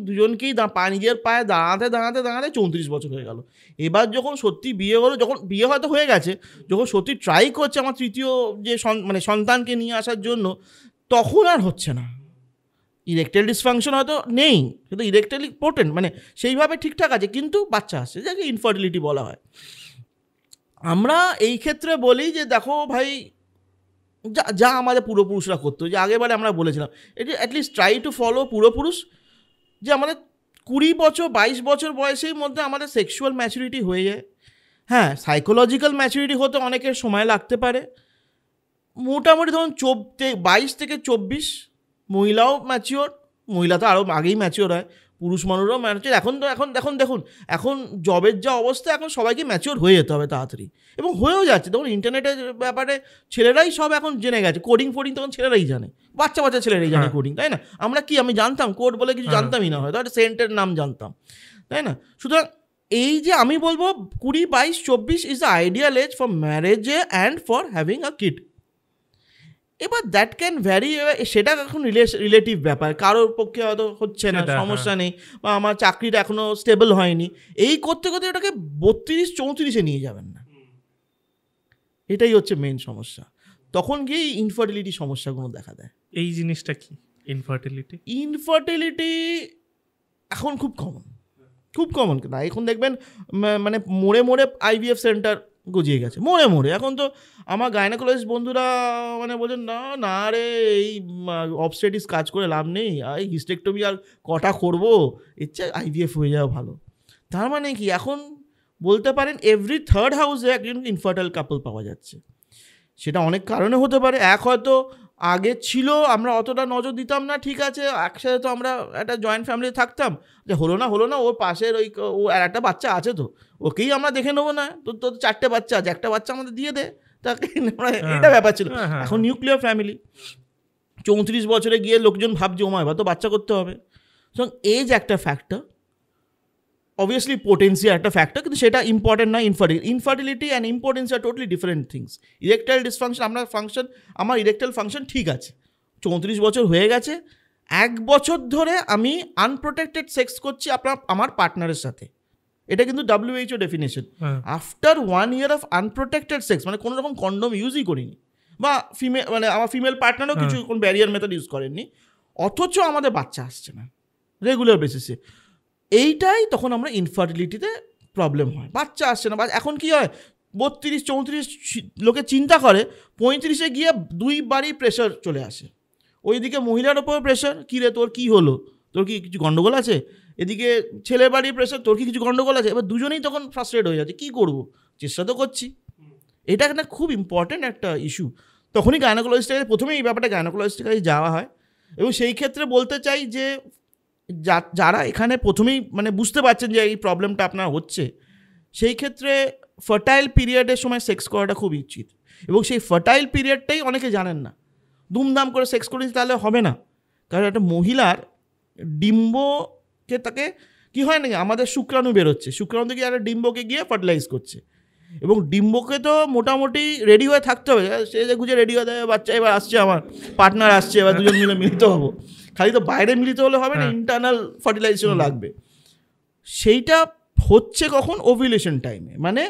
দুজনকেই নিজের পায়ে দাঁড়াতে 34 বছর হয়ে গেল। এবার যখন সত্যি বিয়ে হলো, যখন বিয়ে হয়তো হয়ে গেছে, যখন সত্যি ট্রাই করছে আমার তৃতীয় যে মানে সন্তানকে নিয়ে আসার জন্য, তখন আর হচ্ছে না। ইরেকটাইল ডিসফাংশন হয়তো নেই, কিন্তু ইরেকটাইল পোটেন্ট, মানে সেইভাবে ঠিকঠাক আছে, কিন্তু বাচ্চা আসছে, যাকে ইনফার্টিলিটি বলা হয়। আমরা এই ক্ষেত্রে বলি যে দেখো ভাই, যা আমাদের পূর্বপুরুষরা করতো, যে আগেবারে আমরা বলেছিলাম, এটি অ্যাটলিস্ট ট্রাই টু ফলো পূর্বপুরুষ, যে আমাদের 20 বছর 22 বছর বয়সের মধ্যে আমাদের সেক্সুয়াল ম্যাচুরিটি হয়ে যায়। হ্যাঁ, সাইকোলজিক্যাল ম্যাচুরিটি হতে অনেকের সময় লাগতে পারে। মোটামুটি ধরুন 22 থেকে 24 মহিলাও ম্যাচিওর, মহিলা তো আরও আগেই ম্যাচিওর হয়, পুরুষ মানুষরাও ম্যাচিওর। এখন দেখুন এখন জবের যা অবস্থা, এখন সবাইকে ম্যাচিওর হয়ে যেতে হবে তাড়াতাড়ি, এবং হয়েও যাচ্ছে। তখন ইন্টারনেটের ব্যাপারে ছেলেরাই সব এখন জেনে গেছে, কোডিং তখন ছেলেরাই জানে, বাচ্চা ছেলেরাই জানে কোডিং, তাই না? আমি জানতাম কোড বলে কিছু জানতামই না, হয়তো একটা সেন্টের নাম জানতাম, তাই না? সুতরাং এই যে আমি বলবো 20, 22, 24 is the ideal age for marriage and for having a kid. এবার দ্যাট ক্যান ভ্যারি, সেটা এখন রিলেটিভ ব্যাপার, কারোর পক্ষে হয়তো হচ্ছে না, সমস্যা নেই, বা আমার চাকরিটা এখনও স্টেবল হয়নি, এই করতে ওটাকে 32-34 নিয়ে যাবেন না, এটাই হচ্ছে মেন সমস্যা। তখন গিয়ে ইনফার্টিলিটি সমস্যাগুলো দেখা দেয়। এই জিনিসটা কি ইনফার্টিলিটি এখন খুব কমন না। এখন দেখবেন মানে মোড়ে আইভিএফ সেন্টার গজিয়ে গেছে, মোড়ে। এখন তো আমার গাইনোকোলজিস্ট বন্ধুরা মানে বলছেন, না রে, এই অবস্টেটিক্স কাজ করে লাভ নেই, এই হিস্টেক্টমি আর কটা করবো, ইচ্ছে আইভিএফ হয়ে যাওয়া ভালো। তার মানে কি, এখন বলতে পারেন এভরি থার্ড হাউসে একজন ইনফার্টাইল কাপল পাওয়া যাচ্ছে। সেটা অনেক কারণে হতে পারে। এক, হয়তো আগে ছিল আমরা অতটা নজর দিতাম না, ঠিক আছে, একসাথে তো আমরা একটা জয়েন্ট ফ্যামিলি থাকতাম, যে হলো না ওর পাশের ও আর একটা বাচ্চা আছে, তো ওকেই আমরা দেখে নেবো, না তো 4টে বাচ্চা আছে, একটা বাচ্চা আমাদের দিয়ে দে তাকে, এটা ব্যাপার ছিল। এখন নিউক্লিয়ার ফ্যামিলি, 34 বছরে গিয়ে লোকজন ভাবছে ওমা এবার তো বাচ্চা করতে হবে। সুতরাং এজ একটা ফ্যাক্টর, অবভিয়াসলি পোটেন্সি একটা ফ্যাক্টর, কিন্তু সেটা ইম্পর্টেন্ট না। ইনফার্টিলিটি অ্যান্ড ইম্পর্টেন্সি আর totally different things. Erectile dysfunction, আমার ইরেকটাইল ফাংশন ঠিক আছে, 34 বছর হয়ে গেছে, 1 বছর ধরে আমি আনপ্রোটেক্টেড সেক্স করছি আমার পার্টনারের সাথে, এটা কিন্তু WHO definition. After 1 year of unprotected sex, মানে কোনো রকম কন্ডোম ইউজই করিনি, বা আমার ফিমেল পার্টনারও কিছু কোন ব্যারিয়ার মেথড ইউজ করেননি, অথচ আমাদের বাচ্চা আসছে না রেগুলার বেসিসে, এইটাই তখন আমরা ইনফার্টিলিটিতে প্রবলেম হয়, বাচ্চা আসছে না। এখন কি হয়, 32-34 লোকে চিন্তা করে, 35-এ গিয়ে 2 বারই প্রেশার চলে আসে। ওইদিকে মহিলার ওপর প্রেশার, কী রে তোর কী হলো, তোর কি কিছু গন্ডগোল আছে, এদিকে ছেলের বাড়ির প্রেশার, তোর কি কিছু গন্ডগোল আছে। এবার দুজনেই তখন ফ্রাস্ট্রেট হয়ে যাচ্ছে, কী করবো, চেষ্টা তো করছি। এটা একটা খুব ইম্পর্ট্যান্ট একটা ইস্যু। তখনই গাইনোকোলজিস্টের প্রথমেই এই ব্যাপারটা গাইনোকোলজিস্টের কাছে যাওয়া হয়। এবং সেই ক্ষেত্রে বলতে চাই যে যারা এখানে প্রথমেই মানে বুঝতে পারছেন যে এই প্রবলেমটা আপনার হচ্ছে, সেই ক্ষেত্রে ফার্টাইল পিরিয়ডের সময় সেক্স করাটা খুব উচিত। এবং সেই ফার্টাইল পিরিয়ডটাই অনেকে জানেন না, দুমদাম করে সেক্স করেছি তাহলে হবে না। কারণ একটা মহিলার ডিম্বকে তাকে কী হয় নাকি, আমাদের শুক্রাণু বেরোচ্ছে, শুক্রাণু থেকে একটা ডিম্বকে গিয়ে ফার্টিলাইজ করছে, এবং ডিম্বকে তো মোটামুটি রেডি হয়ে থাকতে হবে, সে যে গুজে রেডি হয়ে দেয়, বাচ্চা এবার আসছে, আমার পার্টনার আসছে, এবার দুজন মিলে মিলিত হবো। খালি তো বাইরে মিলিত হলে হবে না, ইন্টারনাল ফার্টিলাইজেশনও লাগবে। সেইটা হচ্ছে কখন, ওভিউলেশন টাইমে। মানে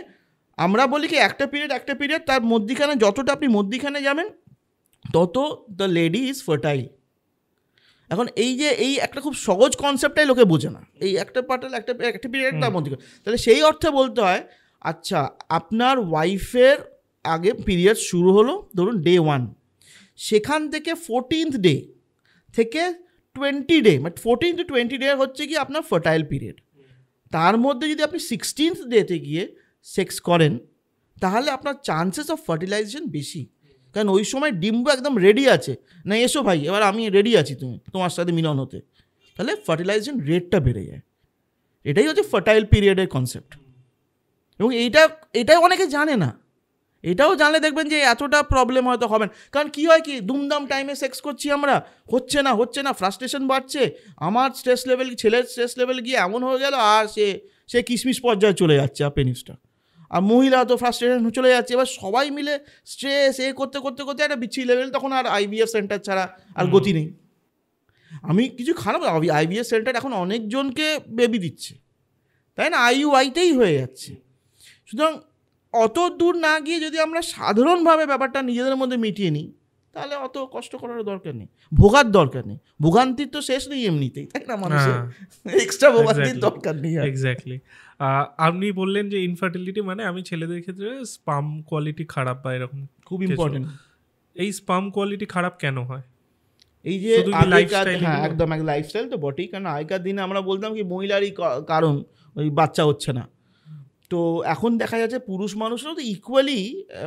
আমরা বলি কি একটা পিরিয়ড, তার মধ্যিখানে যতটা আপনি মধ্যিখানে যাবেন তত দ্য লেডি ইজ ফার্টাইল। এখন এই একটা খুব সহজ কনসেপ্টটাই লোকে বোঝে না, এই একটা পিরিয়ড তার মধ্যিখানে। তাহলে সেই অর্থে বলতে হয়, আচ্ছা আপনার ওয়াইফের আগে পিরিয়ড শুরু হলো ধরুন ডে 1, সেখান থেকে 14th ডে থেকে 20 ডে, মানে 14 to 20 ডে হচ্ছে কি আপনার ফার্টাইল পিরিয়ড। তার মধ্যে যদি আপনি 16th ডেতে গিয়ে সেক্স করেন, তাহলে আপনার চান্সেস অফ ফার্টিলাইজেশন বেশি। কারণ ওই সময় ডিম্ব একদম রেডি আছে, না এসো ভাই এবার আমি রেডি আছি তোমার সাথে মিলন হতে, তাহলে ফার্টিলাইজেশন রেটটা বেড়ে যায়। এটাই হচ্ছে ফার্টাইল পিরিয়ডের কনসেপ্ট। এবং এইটা অনেকে জানে না, এটাও জানলে দেখবেন যে এতটা প্রবলেম হয়তো হবে না। কারণ কী হয় কি, দুমদাম টাইমে সেক্স করছি আমরা, হচ্ছে না, ফ্রাস্ট্রেশন বাড়ছে, আমার ছেলের স্ট্রেস লেভেল গিয়ে এমন হয়ে গেল, আর সে কিশমিশ পর্যায়ে চলে যাচ্ছে পেনিসটা, আর মহিলা তো ফ্রাস্ট্রেশন চলে যাচ্ছে। এবার সবাই মিলে স্ট্রেস করতে একটা বিচ্ছিরি লেভেল, তখন আর আইভিএফ সেন্টার ছাড়া আর গতি নেই। আমি কিছু খারাপ, আইভিএফ সেন্টার এখন অনেকজনকে বেবি দিচ্ছে, তাই না, আইইউআইতেই হয়ে যাচ্ছে। সুতরাং অত দূর না গিয়ে যদি আমরা সাধারণভাবে ব্যাপারটা নিজেদের মধ্যে মিটিয়ে নিই, তাহলে অত কষ্ট করার দরকার নেই, ভোগার দরকার নেই। ভোগান্তির তো শেষ নেই এমনিতেই, তাই না, মানুষের এক্সট্রা ভোগান্তির দরকার নেই। এক্স্যাক্টলি। আপনি বললেন যে ইনফার্টিলিটি মানে আমি ছেলেদের ক্ষেত্রে স্পাম কোয়ালিটি খারাপ বা এরকম, খুব ইম্পর্টেন্ট। এই স্পাম কোয়ালিটি খারাপ কেন হয়? এই যে একদম লাইফস্টাইল তো বটেই। কারণ আগেকার দিনে আমরা বলতাম কি মহিলারই কারণ ওই বাচ্চা হচ্ছে না, তো এখন দেখা যাচ্ছে পুরুষ মানুষরাও তো ইকুয়ালি,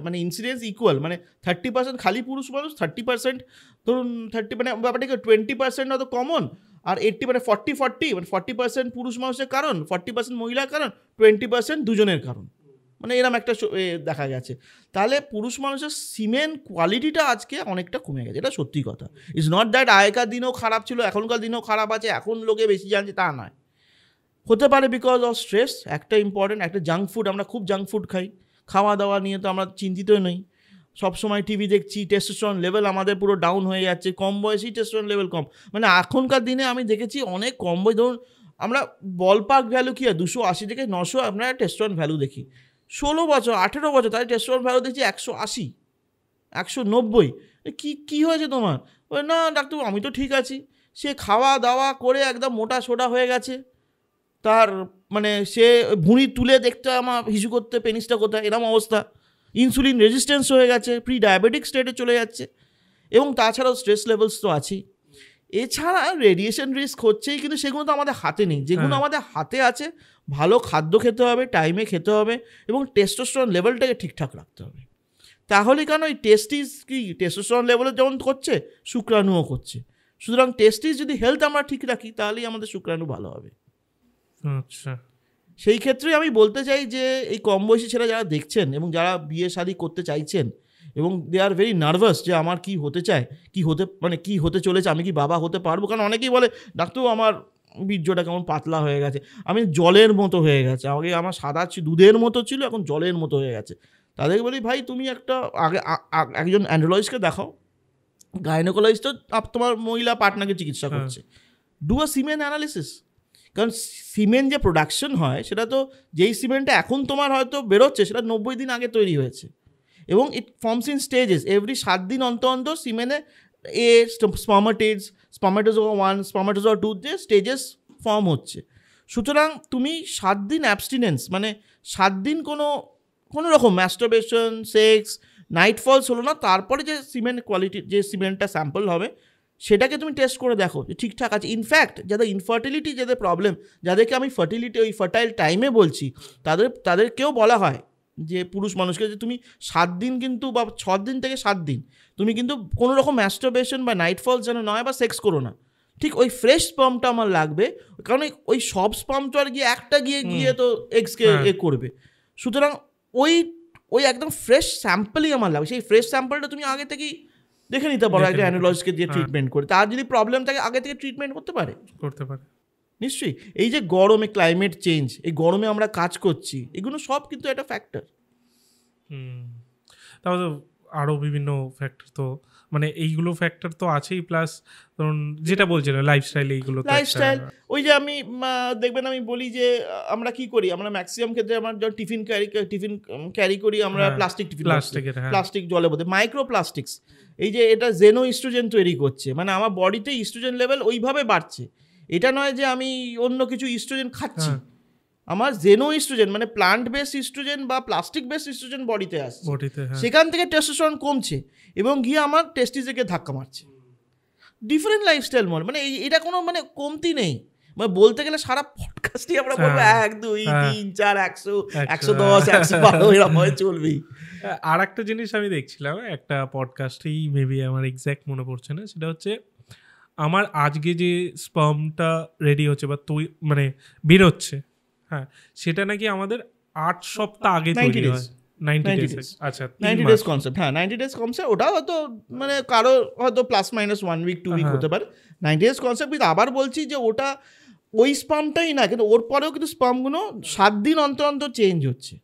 মানে ইনসিডেন্স ইকুয়াল, মানে 30% খালি পুরুষ মানুষ, 30% ধরুন 30 মানে ব্যাপারটা 20% হয়তো কমন, আর 80 মানে 40 মানে 40% পুরুষ মানুষের কারণ, 40% মহিলার কারণ, 20% দুজনের কারণ, মানে এরকম একটা দেখা গেছে। তাহলে পুরুষ মানুষের সিমেন কোয়ালিটিটা আজকে অনেকটা কমে গেছে, এটা সত্যি কথা। ইটস নট দ্যাট আগেকার দিনেও খারাপ ছিল, এখনকার দিনেও খারাপ আছে, এখন লোকে বেশি জানছে তা নয়। হতে পারে বিকজ অফ স্ট্রেস, একটা ইম্পর্টেন্ট, একটা জাঙ্ক ফুড, আমরা খুব জাঙ্ক ফুড খাই, খাওয়া দাওয়া নিয়ে তো আমরা চিন্তিতই নই, সবসময় টিভি দেখছি, টেস্টোস্টেরন লেভেল আমাদের পুরো ডাউন হয়ে যাচ্ছে, কম বয়সেই টেস্টোস্টেরন লেভেল কম। মানে এখনকার দিনে আমি দেখেছি অনেক কম বয়স, ধরুন আমরা বলপার্ক ভ্যালু কী হয় 280 থেকে 900 আপনারা টেস্টোস্টেরন ভ্যালু দেখি, 16 বছর 18 বছর তাই টেস্টোস্টেরন ভ্যালু দেখছি 180 190। কী হয়েছে তোমার? না ডাক্তার আমি তো ঠিক আছি। সে খাওয়া দাওয়া করে একদম মোটা সোটা হয়ে গেছে, তার মানে সে ভুঁড়ি তুলে দেখতে আমার হিসু করতে পেনিসটা কোথায়, এরকম অবস্থা। ইনসুলিন রেজিস্ট্যান্স হয়ে গেছে, প্রি ডায়াবেটিক স্টেটে চলে যাচ্ছে। এবং তাছাড়াও স্ট্রেস লেভেলস তো আছেই, এছাড়া রেডিয়েশন রিস্ক হচ্ছেই, কিন্তু সেগুলো তো আমাদের হাতে নেই। যেগুলো আমাদের হাতে আছে, ভালো খাদ্য খেতে হবে, টাইমে খেতে হবে, এবং টেস্টোস্টেরন লেভেলটাকে ঠিকঠাক রাখতে হবে। তাহলে কেন ওই টেস্টিস কি টেস্টোস্টেরন লেভেলে যেমন করছে, শুক্রাণুও করছে। সুতরাং টেস্টিস যদি হেলথ আমরা ঠিক রাখি, তাহলেই আমাদের শুক্রাণু ভালো হবে। আচ্ছা, সেই ক্ষেত্রে আমি বলতে চাই যে এই কম বয়সী ছেলে যারা দেখছেন এবং যারা বিয়ে শাদী করতে চাইছেন এবং দে আর ভেরি নার্ভাস যে আমার কি হতে চায়, কি হতে চলেছে, আমি কি বাবা হতে পারবো। কারণ অনেকেই বলে ডাক্তার আমার বীর্যটা কেমন পাতলা হয়ে গেছে, আমি জলের মতো হয়ে গেছে, আগে আমার সাদা দুধের মতো ছিল, এখন জলের মতো হয়ে গেছে। তাদেরকে বলি ভাই তুমি একজন অ্যান্ড্রোলজিস্টকে দেখাও, গাইনোকোলজিস্ট তো তোমার মহিলা পার্টনারকে চিকিৎসা করছে, ডু আ সিমেন অ্যানালিসিস। কারণ সিমেন্ট যে প্রোডাকশন হয় সেটা তো, যেই সিমেন্টটা এখন তোমার হয়তো বেরোচ্ছে সেটা 90 দিন আগে তৈরি হয়েছে, এবং ইট ফর্মস ইন স্টেজেস। এভরি 7 দিন অন্তর সিমেনে স্পার্মাটোজোয়া 1 স্পার্মাটোজোয়া 2 যে স্টেজেস ফর্ম হচ্ছে। সুতরাং তুমি 7 দিন অ্যাবস্টিনেন্স, মানে 7 দিন কোনো রকম ম্যাস্টারবেশন, সেক্স, নাইট ফলস হলো না, তারপরে যে সিমেন্ট কোয়ালিটি, যে সিমেন্টটা স্যাম্পল হবে সেটাকে তুমি টেস্ট করে দেখো যে ঠিকঠাক আছে। ইনফ্যাক্ট যাদের ইনফার্টিলিটি, যাদের প্রবলেম, যাদেরকে আমি ফার্টাইল টাইমে বলছি, তাদেরকেও বলা হয় যে পুরুষ মানুষকে যে তুমি 7 দিন কিন্তু, বা 6 দিন থেকে 7 দিন তুমি কিন্তু কোনো রকম ম্যাস্টারবেশন বা নাইট ফলস যেন নয়, বা সেক্স করো না। ঠিক ওই ফ্রেশ স্পার্মটা আমার লাগবে, কারণ ওই সব স্পার্ম তো আর গিয়ে তো এগসকে করবে। সুতরাং ওই একদম ফ্রেশ স্যাম্পলই আমার লাগবে। সেই ফ্রেশ স্যাম্পলটা তুমি আগে থেকেই দেখে নিতে পারো একটা অ্যানালজিস্টকে দিয়ে ট্রিটমেন্ট করে। তার যদি প্রবলেম থাকে আগে থেকে ট্রিটমেন্ট করতে পারে নিশ্চয়ই। এই যে গরমে ক্লাইমেট চেঞ্জ, এই গরমে আমরা কাজ করছি, এগুলো সব কিন্তু একটা ফ্যাক্টর। তাহলে আরও বিভিন্ন ফ্যাক্টর তো, মানে এইগুলো ফ্যাক্টর তো আছেই, প্লাস ধরুন যেটা বলছিলেন লাইফস্টাইল, এইগুলো লাইফস্টাইল। ওই যে আমি দেখবেন আমি বলি যে আমরা কি করি, আমরা ম্যাক্সিমাম ক্ষেত্রে আমার যখন টিফিন ক্যারি করি আমরা প্লাস্টিক জলে বোধ মাইক্রো প্লাস্টিক্স। এই যে এটা জেনো ইস্ট্রোজেন তৈরি করছে, মানে আমার বডিতে ইস্ট্রোজেন লেভেল ওইভাবে বাড়ছে। এটা নয় যে আমি অন্য কিছু ইস্ট্রোজেন খাচ্ছি, আমার জেনো ইস্ট্রোজেন মানে প্লান্ট বেস ইস্ট্রোজেন বা প্লাস্টিক বেস ইস্ট্রোজেন বডিতে আসছে, সেখান থেকে টেস্টোস্টেরন কমছে এবং গিয়ে আমার টেস্টিসে ধাক্কা মারছে। ডিফারেন্ট লাইফস্টাইল মানে এটা কোনো মানে কমতি নেই। মানে বলতে গেলে সারা পডকাস্টই আমরা বলবো 1 2 3 4 100 110 112 এরকম হয়ে চলবেই। আর একটা জিনিস আমি দেখছিলাম একটা পডকাস্টেই, মেবি আমার এক্স্যাক্ট মনে পড়ছে না, সেটা হচ্ছে আমার আজকে যে স্পার্মটা রেডি হচ্ছে বা মানে বেরোচ্ছে, হ্যাঁ, সেটা নাকি আমাদের 8 সপ্তাহ আগে তৈরি হয়। 90 days। আচ্ছা, 90 days কনসেপ্ট, হ্যাঁ 90 days কনসেপ্ট। ওটা হয়তো মানে কারো হয়তো প্লাস মাইনাস 1 week 2 week হতে পারে। 90 days কনসেপ্ট। কিন্তু আবার বলছি যে ওটা ওই স্পার্মটাই না, কিন্তু ওর পরেও কিন্তু স্পার্মগুলো 7 দিন অন্তর অন্তর চেঞ্জ হচ্ছে।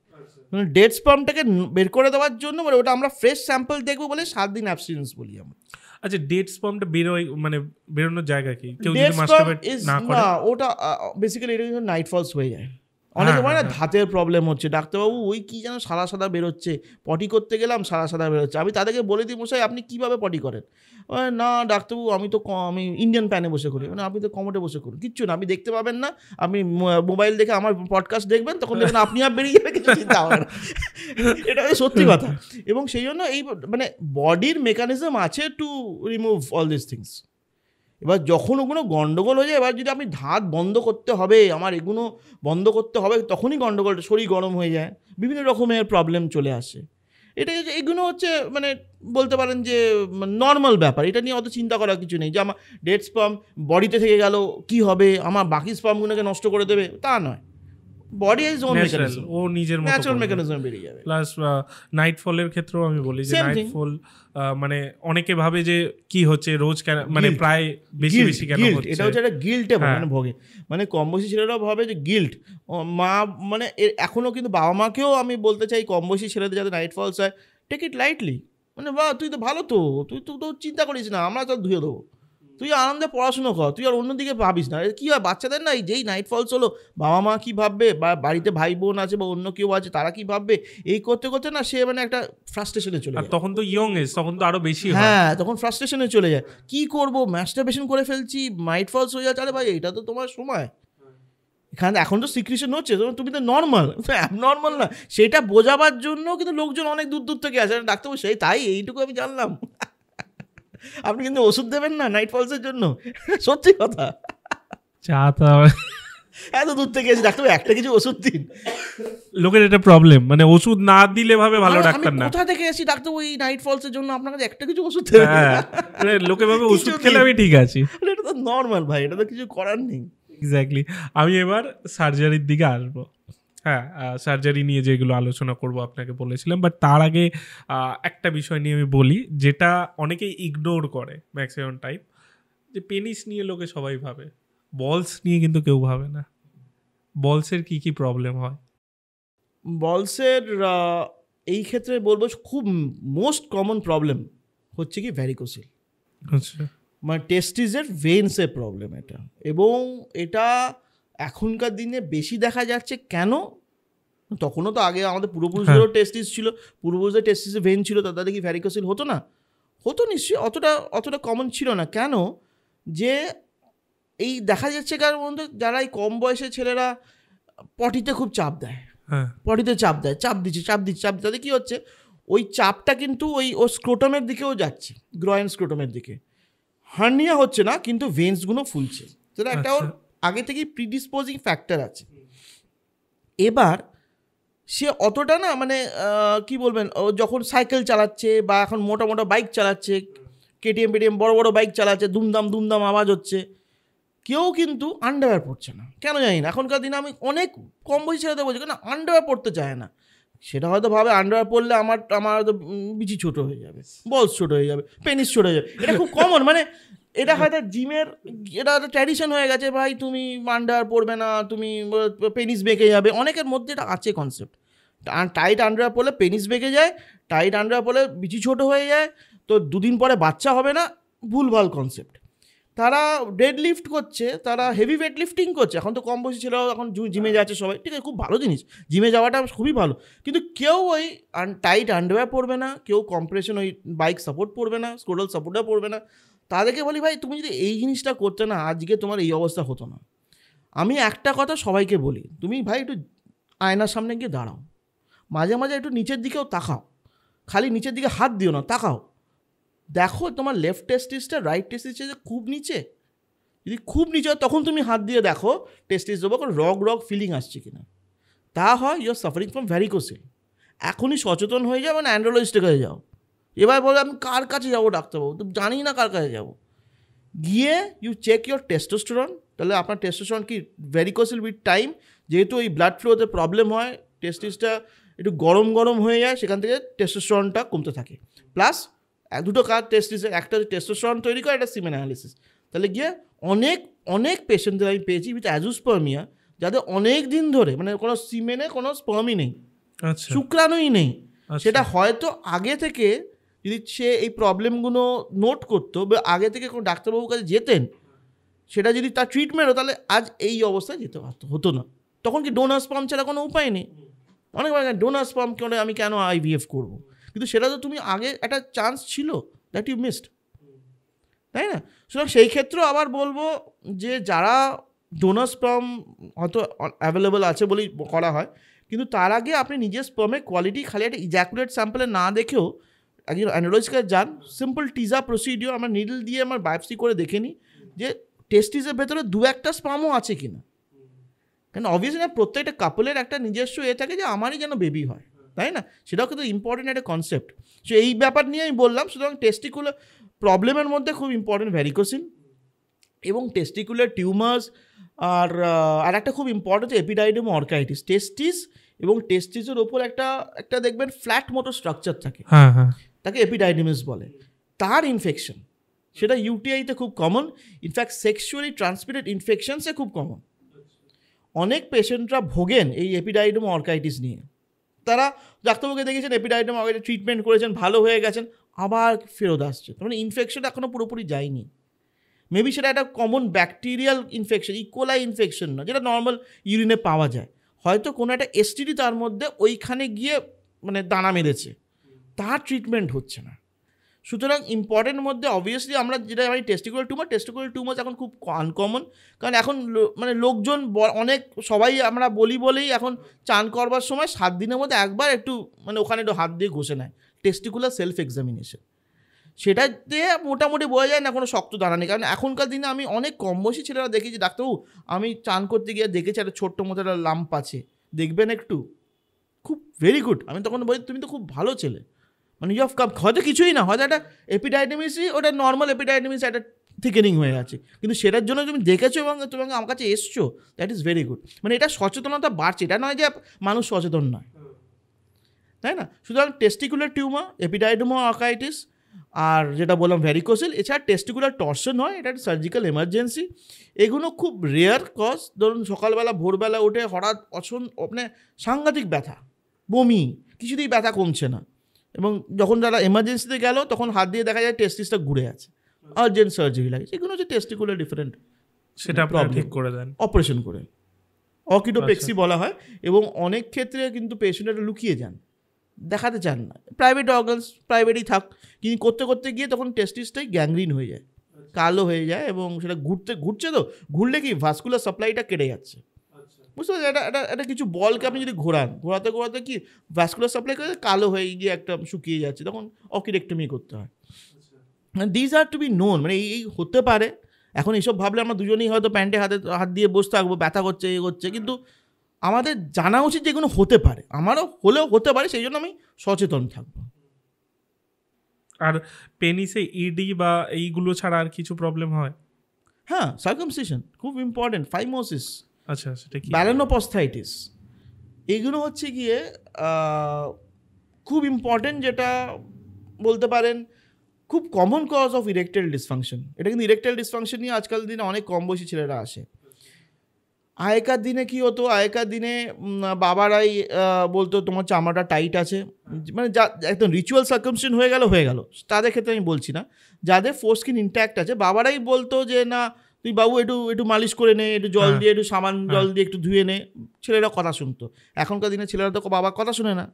মানে ডেড স্পার্মটাকে বের করে দেওয়ার জন্য, মানে ওটা আমরা ফ্রেশ স্যাম্পল দেখবো বলে 7 দিন অ্যাবস্টিনেন্স বলি আমরা। আচ্ছা, ডেড স্পার্মটা মানে বেরোনোর জায়গা কি? কেউ যদি মাস্টারবেট না করে? ওটা বেসিক্যালি এটা নাইট ফলস হয়ে যায়। অনেকে বলে না ধাতের প্রবলেম হচ্ছে, ডাক্তারবাবু ওই কি যেন সাদা সাদা বেরোচ্ছে, পটি করতে গেলাম সাদা সাদা বেরোচ্ছে। আমি তাদেরকে বলে দিই, মশাই আপনি কীভাবে পটি করেন? না ডাক্তারবাবু আমি ইন্ডিয়ান প্যানে বসে করি। মানে আপনি তো কমোডে বসে করুন, কিচ্ছু না, আপনি দেখতে পাবেন না। আপনি মোবাইল দেখে আমার পডকাস্ট দেখবেন, তখন দেখবেন আপনি বেরিয়ে যাবে, কিছু চিন্তা হবে না। এটা সত্যি কথা। এবং সেই জন্য এই মানে বডির মেকানিজম আছে to remove all this things. এবার যখন ওগুলো গন্ডগোল হয়ে যায়, এবার যদি আপনি ধাত বন্ধ করতে হবে, আমার এগুলো বন্ধ করতে হবে, তখনই গন্ডগোলটা, শরীর গরম হয়ে যায়, বিভিন্ন রকমের প্রবলেম চলে আসে। এটা এগুলো হচ্ছে মানে বলতে পারেন যে নর্মাল ব্যাপার। এটা নিয়ে অত চিন্তা করার কিছু নেই যে আমার ডেড স্পার্ম বডিতে থেকে গেল কি হবে, আমার বাকি স্পার্মগুলোকে নষ্ট করে দেবে, তা নয়। বডি ইজ ওন মেকানিজম, ও নিজের মতো ন্যাচারাল মেকানিজম বেরিয়ে যাবে। প্লাস নাইটফলের ক্ষেত্রেও আমি বলি যে নাইটফল মানে অনেকে ভাবে যে কি হচ্ছে রোজ কেন, মানে প্রায় বেশি বেশি কেন হচ্ছে। এটা হচ্ছে একটা গিল্টে মানে ভোগে, মানে কম বয়সী ছেলেরাও ভাবে যে গিল্ট। মা মানে এখনো কিন্তু বাবা মাকেও আমি বলতে চাই, কম বয়সী ছেলেদের যাতে নাইট ফলস হয়, টেক ইট লাইটলি। মানে বা তুই তো ভালো, তুই তো চিন্তা করিস না, আমরা তো ধুয়ে দেবো, তুই আনন্দে পড়াশুনো কর, তুই আর অন্যদিকে ভাবিস না। কী হয় বাচ্চাদের না, যেই নাইট ফলস হলো, বাবা মা কী ভাববে, বা বাড়িতে ভাই বোন আছে বা অন্য কেউ আছে তারা কী ভাববে, এই করতে করতে না সে মানে একটা ফ্রাস্ট্রেশনে চলে যায়। তখন তো ইয়ং এজ, তখন তো আরো বেশি, হ্যাঁ তখন ফ্রাস্ট্রেশনে চলে যায়। কী করবো, ম্যাস্টারবেশন করে ফেলছি, নাইট ফলস হয়ে যাচ্ছে। আরে ভাই এটা তো তোমার সময়, এখানে এখন তো সিক্রেশন হচ্ছে, তুমি তো নর্মাল, অ্যাবনর্মাল না। সেটা বোঝাবার জন্য কিন্তু লোকজন অনেক দূর দূর থেকে আসে। ডাক্তারবাবু সেই তাই, এইটুকু আমি জানলাম। আপনি কিন্তু ওষুধ দেবেন না নাইট ফলসের জন্য, সত্যি কথা। এত দূর থেকে এসে ডাক্তারবাবু একটা কিছু ওষুধ দিন। লোকের এটা প্রবলেম, মানে ওষুধ না দিলে ভাবে ভালো ডাক্তার না। কোথা থেকে এসেছি ডাক্তারবাবু এই নাইট ফলসের জন্য আপনার কাছে একটা কিছু ওষুধ দেবেন? লোকে ভাবে ওষুধ খেলে আমি ঠিক আছি। এটা তো নর্মাল ভাই, এটা তো কিছু করার নেই। এক্স্যাক্টলি। আমি এবার সার্জারির দিকে আসবো। হ্যাঁ, সার্জারি নিয়ে যেগুলো আলোচনা করব আপনাকে বলেছিলাম, বাট তার আগে একটা বিষয় নিয়ে আমি বলি, যেটা অনেকেই ইগনোর করে ম্যাক্সিমাম টাইম, যে পেনিস নিয়ে লোকে সবাই ভাবে, বলস নিয়ে কিন্তু কেউ ভাবে না। বলসের কি কি প্রবলেম হয়? বলসের এই ক্ষেত্রে বলবো খুব মোস্ট কমন প্রবলেম হচ্ছে কি ভ্যারিকোসিল। আচ্ছা, মানে টেস্টিসের ভেন্সের প্রবলেম এটা। এবং এটা এখনকার দিনে বেশি দেখা যাচ্ছে কেন, তখনও তো আগে আমাদের পূর্বপুরুষদেরও টেস্টিস ছিল, পূর্বপুরুষদের টেস্টিসে ভেন ছিল, তাদের কি ভ্যারিকোসিল হতো না? হতো নিশ্চয়ই, অতটা কমন ছিল না। কেন? যে এই দেখা যাচ্ছে কার মধ্যে যারা এই কম বয়সের ছেলেরা পটিতে খুব চাপ দেয়, পটিতে চাপ দিচ্ছে তাতে কী হচ্ছে, ওই চাপটা কিন্তু ওই স্ক্রোটামের দিকেও যাচ্ছে, গ্রয়েন স্ক্রোটামের দিকে। হার্নিয়া হচ্ছে না, কিন্তু ভেন্সগুলো ফুলছে, সেটা একটা ওর আগে থেকেই প্রিডিসপোজিং ফ্যাক্টর আছে। এবার সে অতটা না মানে কি বলবেন, ও যখন সাইকেল চালাচ্ছে বা এখন মোটা মোটা বাইক চালাচ্ছে, কেটিএম পেটিএম বড় বড় বাইক চালাচ্ছে, দুমদাম আওয়াজ হচ্ছে, কেউ কিন্তু আন্ডারওয়্যার পরছে না। কেন জানি না, এখনকার দিনে আমি অনেক কম বয়সী ছেলেদের বলছি কেন আন্ডারওয়্যার পরতে চায় না। সেটা হয়তো ভাবে আন্ডারওয়্যার পরলে আমার হয়তো বিচি ছোটো হয়ে যাবে, বলস ছোটো হয়ে যাবে, পেনিস ছোটো হয়ে যাবে। এটা খুব কমন, মানে এটা হয়তো জিমের এটা একটা ট্র্যাডিশন হয়ে গেছে, ভাই তুমি আন্ডারওয়্যার পরবে না, তুমি পেনিস বেঁকে যাবে। অনেকের মধ্যে এটা আছে কনসেপ্ট, টাইট আন্ডারওয়্যার পরলে পেনিস বেঁকে যায়, টাইট আন্ডারওয়্যার পরলে বিচি ছোটো হয়ে যায়, তো 2 দিন পরে বাচ্চা হবে না, ভুলভাল কনসেপ্ট। তারা ডেড লিফট করছে, তারা হেভি ওয়েট লিফটিং করছে। এখন তো কম বয়সী ছেলেরাও এখন জিমে যাচ্ছে সবাই, ঠিক আছে, খুব ভালো জিনিস, জিমে যাওয়াটা খুবই ভালো। কিন্তু কেউ ওই টাইট আন্ডারওয়্যার পরবে না, কেউ কম্প্রেশন ওই বাইক সাপোর্ট পরবে না, স্ক্রোটাল সাপোর্টটা পরবে না। তাদেরকে বলি ভাই তুমি যদি এই জিনিসটা করতে না, আজকে তোমার এই অবস্থা হতো না। আমি একটা কথা সবাইকে বলি, তুমি ভাই একটু আয়নার সামনে গিয়ে দাঁড়াও, মাঝে মাঝে একটু নিচের দিকেও তাকাও, খালি নিচের দিকে হাত দিও না, তাকাও, দেখো তোমার লেফট টেস্টিসটা রাইট টেস্টিসটা খুব নিচে, যদি খুব নিচে হয় তখন তুমি হাত দিয়ে দেখো টেস্টিস দেবো রগ ফিলিং আসছে কিনা। তা হয় ইউ আর সাফারিং ফ্রম ভ্যারিকোসেল, এখনই সচেতন হয়ে যাও, মানে অ্যান্ড্রোলজিস্টের কাছে যাও। এবার বলো আমি কার কাছে যাবো ডাক্তারবাবু, তো জানি না কার কাছে যাবো। গিয়ে ইউ চেক ইউর টেস্টোস্টেরন, তাহলে আপনার টেস্টোস্টেরন কি ভ্যারিকোসেল উইথ টাইম, যেহেতু এই ব্লাড ফ্লোতে প্রবলেম হয়, টেস্টিসটা একটু গরম হয়ে যায়, সেখান থেকে টেস্টোস্টেরনটা কমতে থাকে। প্লাস দুটো কাজ টেস্টিসের, একটা টেস্টোস্টেরন তৈরি করে, একটা সিমেন অ্যানালিসিস। তাহলে গিয়ে অনেক পেশেন্টদের আমি পেয়েছি উইথ অ্যাজোস্পার্মিয়া, যাদের অনেক দিন ধরে মানে কোনো সিমেনে কোনো স্পার্মই নেই, শুক্রাণুই নেই। সেটা হয়তো আগে থেকে যদি সে এই প্রবলেমগুলো নোট করতো বা আগে থেকে কোনো ডাক্তারবাবুর কাছে যেতেন, সেটা যদি তার ট্রিটমেন্ট হতো, তাহলে আজ এই অবস্থায় যেতে হতো না। তখন কি ডোনার স্পার্ম ছাড়া কোনো উপায় নেই। অনেক ডোনার স্পার্ম করে আমি কেন IVF করবো, কিন্তু সেটা তো তুমি আগে একটা চান্স ছিল, দ্যাট ইউ মিসড, তাই না? সুতরাং সেই ক্ষেত্রেও আবার বলবো যে যারা ডোনার স্পার্ম হয়তো অ্যাভেলেবল আছে বলেই করা হয়, কিন্তু তার আগে আপনি নিজের স্পার্মের কোয়ালিটি খালি একটা ইজ্যাকুলেট স্যাম্পলে না দেখেও একজন অ্যানালাইসিসে যান। সিম্পল টিজা প্রসিডিওর, আমরা নিডল দিয়ে আমার বায়োপসি করে দেখে নিই যে টেস্টিসের ভেতরে 2-1টা স্পার্মও আছে কিনা। কারণ অবভিয়াসলি না, প্রত্যেকটা কাপলের একটা নিজস্ব থাকে যে আমারই যেন বেবি হয়, তাই না? সেটাও কিন্তু ইম্পর্টেন্ট একটা কনসেপ্ট। সো এই ব্যাপার নিয়ে আমি বললাম। সুতরাং টেস্টিকুলার প্রবলেমের মধ্যে খুব ইম্পর্টেন্ট ভ্যারিকোসিল এবং টেস্টিকুলার টিউমার্স, আর একটা খুব ইম্পর্টেন্ট হচ্ছে এপিডাইডিমা অর্কাইটিস। টেস্টিস এবং টেস্টিসের ওপর একটা দেখবেন ফ্ল্যাট মতো স্ট্রাকচার থাকে, তাকে এপিডাইডিমিস বলে। তার ইনফেকশন, সেটা ইউটিআইতে খুব কমন, ইনফ্যাক্ট সেক্সুয়ালি ট্রান্সমিটেড ইনফেকশনসে খুব কমন। অনেক পেশেন্টরা ভোগেন এই এপিডাইডিমা অর্কাইটিস নিয়ে। তারা ডাক্তারবাবুকে দেখেছেন, এপিডাইডিমা অর্কাইটিস ট্রিটমেন্ট করেছেন, ভালো হয়ে গেছেন, আবার ফেরত আসছে। তার মানে ইনফেকশনটা এখনও পুরোপুরি যায়নি। মেবি সেটা একটা common bacterial infection, E. coli infection না, যেটা নর্মাল ইউরিনে পাওয়া যায়। হয়তো কোনো একটা STD তার মধ্যে ওইখানে গিয়ে মানে দানা মেরেছে, তার ট্রিটমেন্ট হচ্ছে না। সুতরাং ইম্পর্টেন্ট মধ্যে অবভিয়াসলি আমরা যেটা আমি টেস্টিকুলার টিউমার এখন খুব আনকমন। কারণ এখন মানে লোকজন অনেক সবাই আমরা বলেই এখন চান করবার সময় 7 দিনের মধ্যে একবার একটু মানে ওখানে একটু হাত দিয়ে ঘষে নেয়, টেস্টিকুলার সেলফ এক্সামিনেশন। সেটা দিয়ে মোটামুটি বোঝা যায় না কোনো শক্ত দানা নেই। কারণ এখনকার দিনে আমি অনেক কম বয়সী ছেলেরা দেখেছি, ডাক্তারবাবু আমি চান করতে গিয়ে দেখেছি একটা ছোট্ট মতো একটা লাম্প আছে, দেখবেন একটু, খুব ভেরি গুড। আমি তখন বলি তুমি তো খুব ভালো ছেলে, মানে ইউ হ্যাভ কাম, হয়তো কিছুই না, হয়তো একটা এপিডাইডিমিসই, ওটা নর্মাল এপিডাইডিমিস একটা থিকেনিং হয়ে আছে, কিন্তু সেটার জন্য তুমি দেখেছো এবং তুমি আমার কাছে এসছো, দ্যাট ইজ ভেরি গুড। মানে এটা সচেতনতা বাড়ছে, এটা নয় যে মানুষ সচেতন নয়, তাই না? সুতরাং টেস্টিকুলার টিউমার, এপিডাইডিমা অর্কাইটিস, আর যেটা বললাম ভ্যারিকোসেল, এছাড়া টেস্টিকুলার টর্শন হয়, এটা একটা সার্জিক্যাল এমার্জেন্সি। এগুলো খুব রেয়ার কজ। ধরুন সকালবেলা ভোরবেলা উঠে হঠাৎ মানে সাংঘাতিক ব্যথা, বমি, কিছুতেই ব্যথা কমছে না, এবং যখন যারা এমার্জেন্সিতে গেল তখন হাত দিয়ে দেখা যায় টেস্টিসটা ঘুরে আছে, আর্জেন্ট সার্জারি লাগে। এগুলো হচ্ছে টেস্টিকুলার ডিফারেন্ট, সেটা আপনারা ঠিক করে দেন অপারেশন করে, অকিডোপেক্সি বলা হয়। এবং অনেক ক্ষেত্রে কিন্তু পেশেন্টরা লুকিয়ে যান, দেখাতে চান না, প্রাইভেট অর্গানস প্রাইভেটই থাক, কিন্তু করতে করতে গিয়ে তখন টেস্টিসটাই গ্যাংগ্রিন হয়ে যায়, কালো হয়ে যায়, এবং সেটা ঘুরছে তো, ঘুরলে কি ভাস্কুলার সাপ্লাইটা কেটে যাচ্ছে, বুঝতে পারছি? এটা কিছু বলকে আপনি যদি ঘোরাতে কি ভাস্কুলার সাপ্লাই করে কালো হয়ে গিয়ে একটা শুকিয়ে যাচ্ছে, তখন অকিডেক্টমি করতে হয়। This are to be known, মানে এই হতে পারে। এখন এইসব ভাবলে আমরা দুজনেই হয়তো প্যান্টে হাত দিয়ে বসে থাকবো, ব্যথা করছে, করছে, কিন্তু আমাদের জানা উচিত যেগুলো হতে পারে, আমারও হলেও হতে পারে, সেই জন্য আমি সচেতন থাকবো। আর পেনিসে ইডি বা এইগুলো ছাড়া আর কিছু প্রবলেম হয়? হ্যাঁ, সার্কামসিশন খুব ইম্পর্টেন্ট, ফাইমোসিস, আচ্ছা, সেটা কি? ব্যালেনোপস্থেইটিস, এগুলো হচ্ছে গিয়ে খুব ইম্পর্টেন্ট, যেটা বলতে পারেন খুব common cause of erectile dysfunction. এটা কিন্তু ইরেকটাইল ডিসফাংশন নিয়ে আজকাল দিনে অনেক কম বয়সী ছেলেরা আসে। আগেকার দিনে কী হতো, আগেকার দিনে বাবারাই বলতো তোমার চামড়াটা টাইট আছে, মানে যা একদম রিচুয়াল সার্কামসিশন হয়ে গেল, তাদের ক্ষেত্রে আমি বলছি না, যাদের ফোরস্কিন ইনট্যাক্ট আছে বাবারাই বলতো যে না তুই বাবু একটু মালিশ করে নে, একটু জল দিয়ে, একটু সাবান জল দিয়ে একটু ধুয়ে নে, ছেলেরা কথা শুনতো। এখনকার দিনে ছেলেরা তো বাবার কথা শুনে না,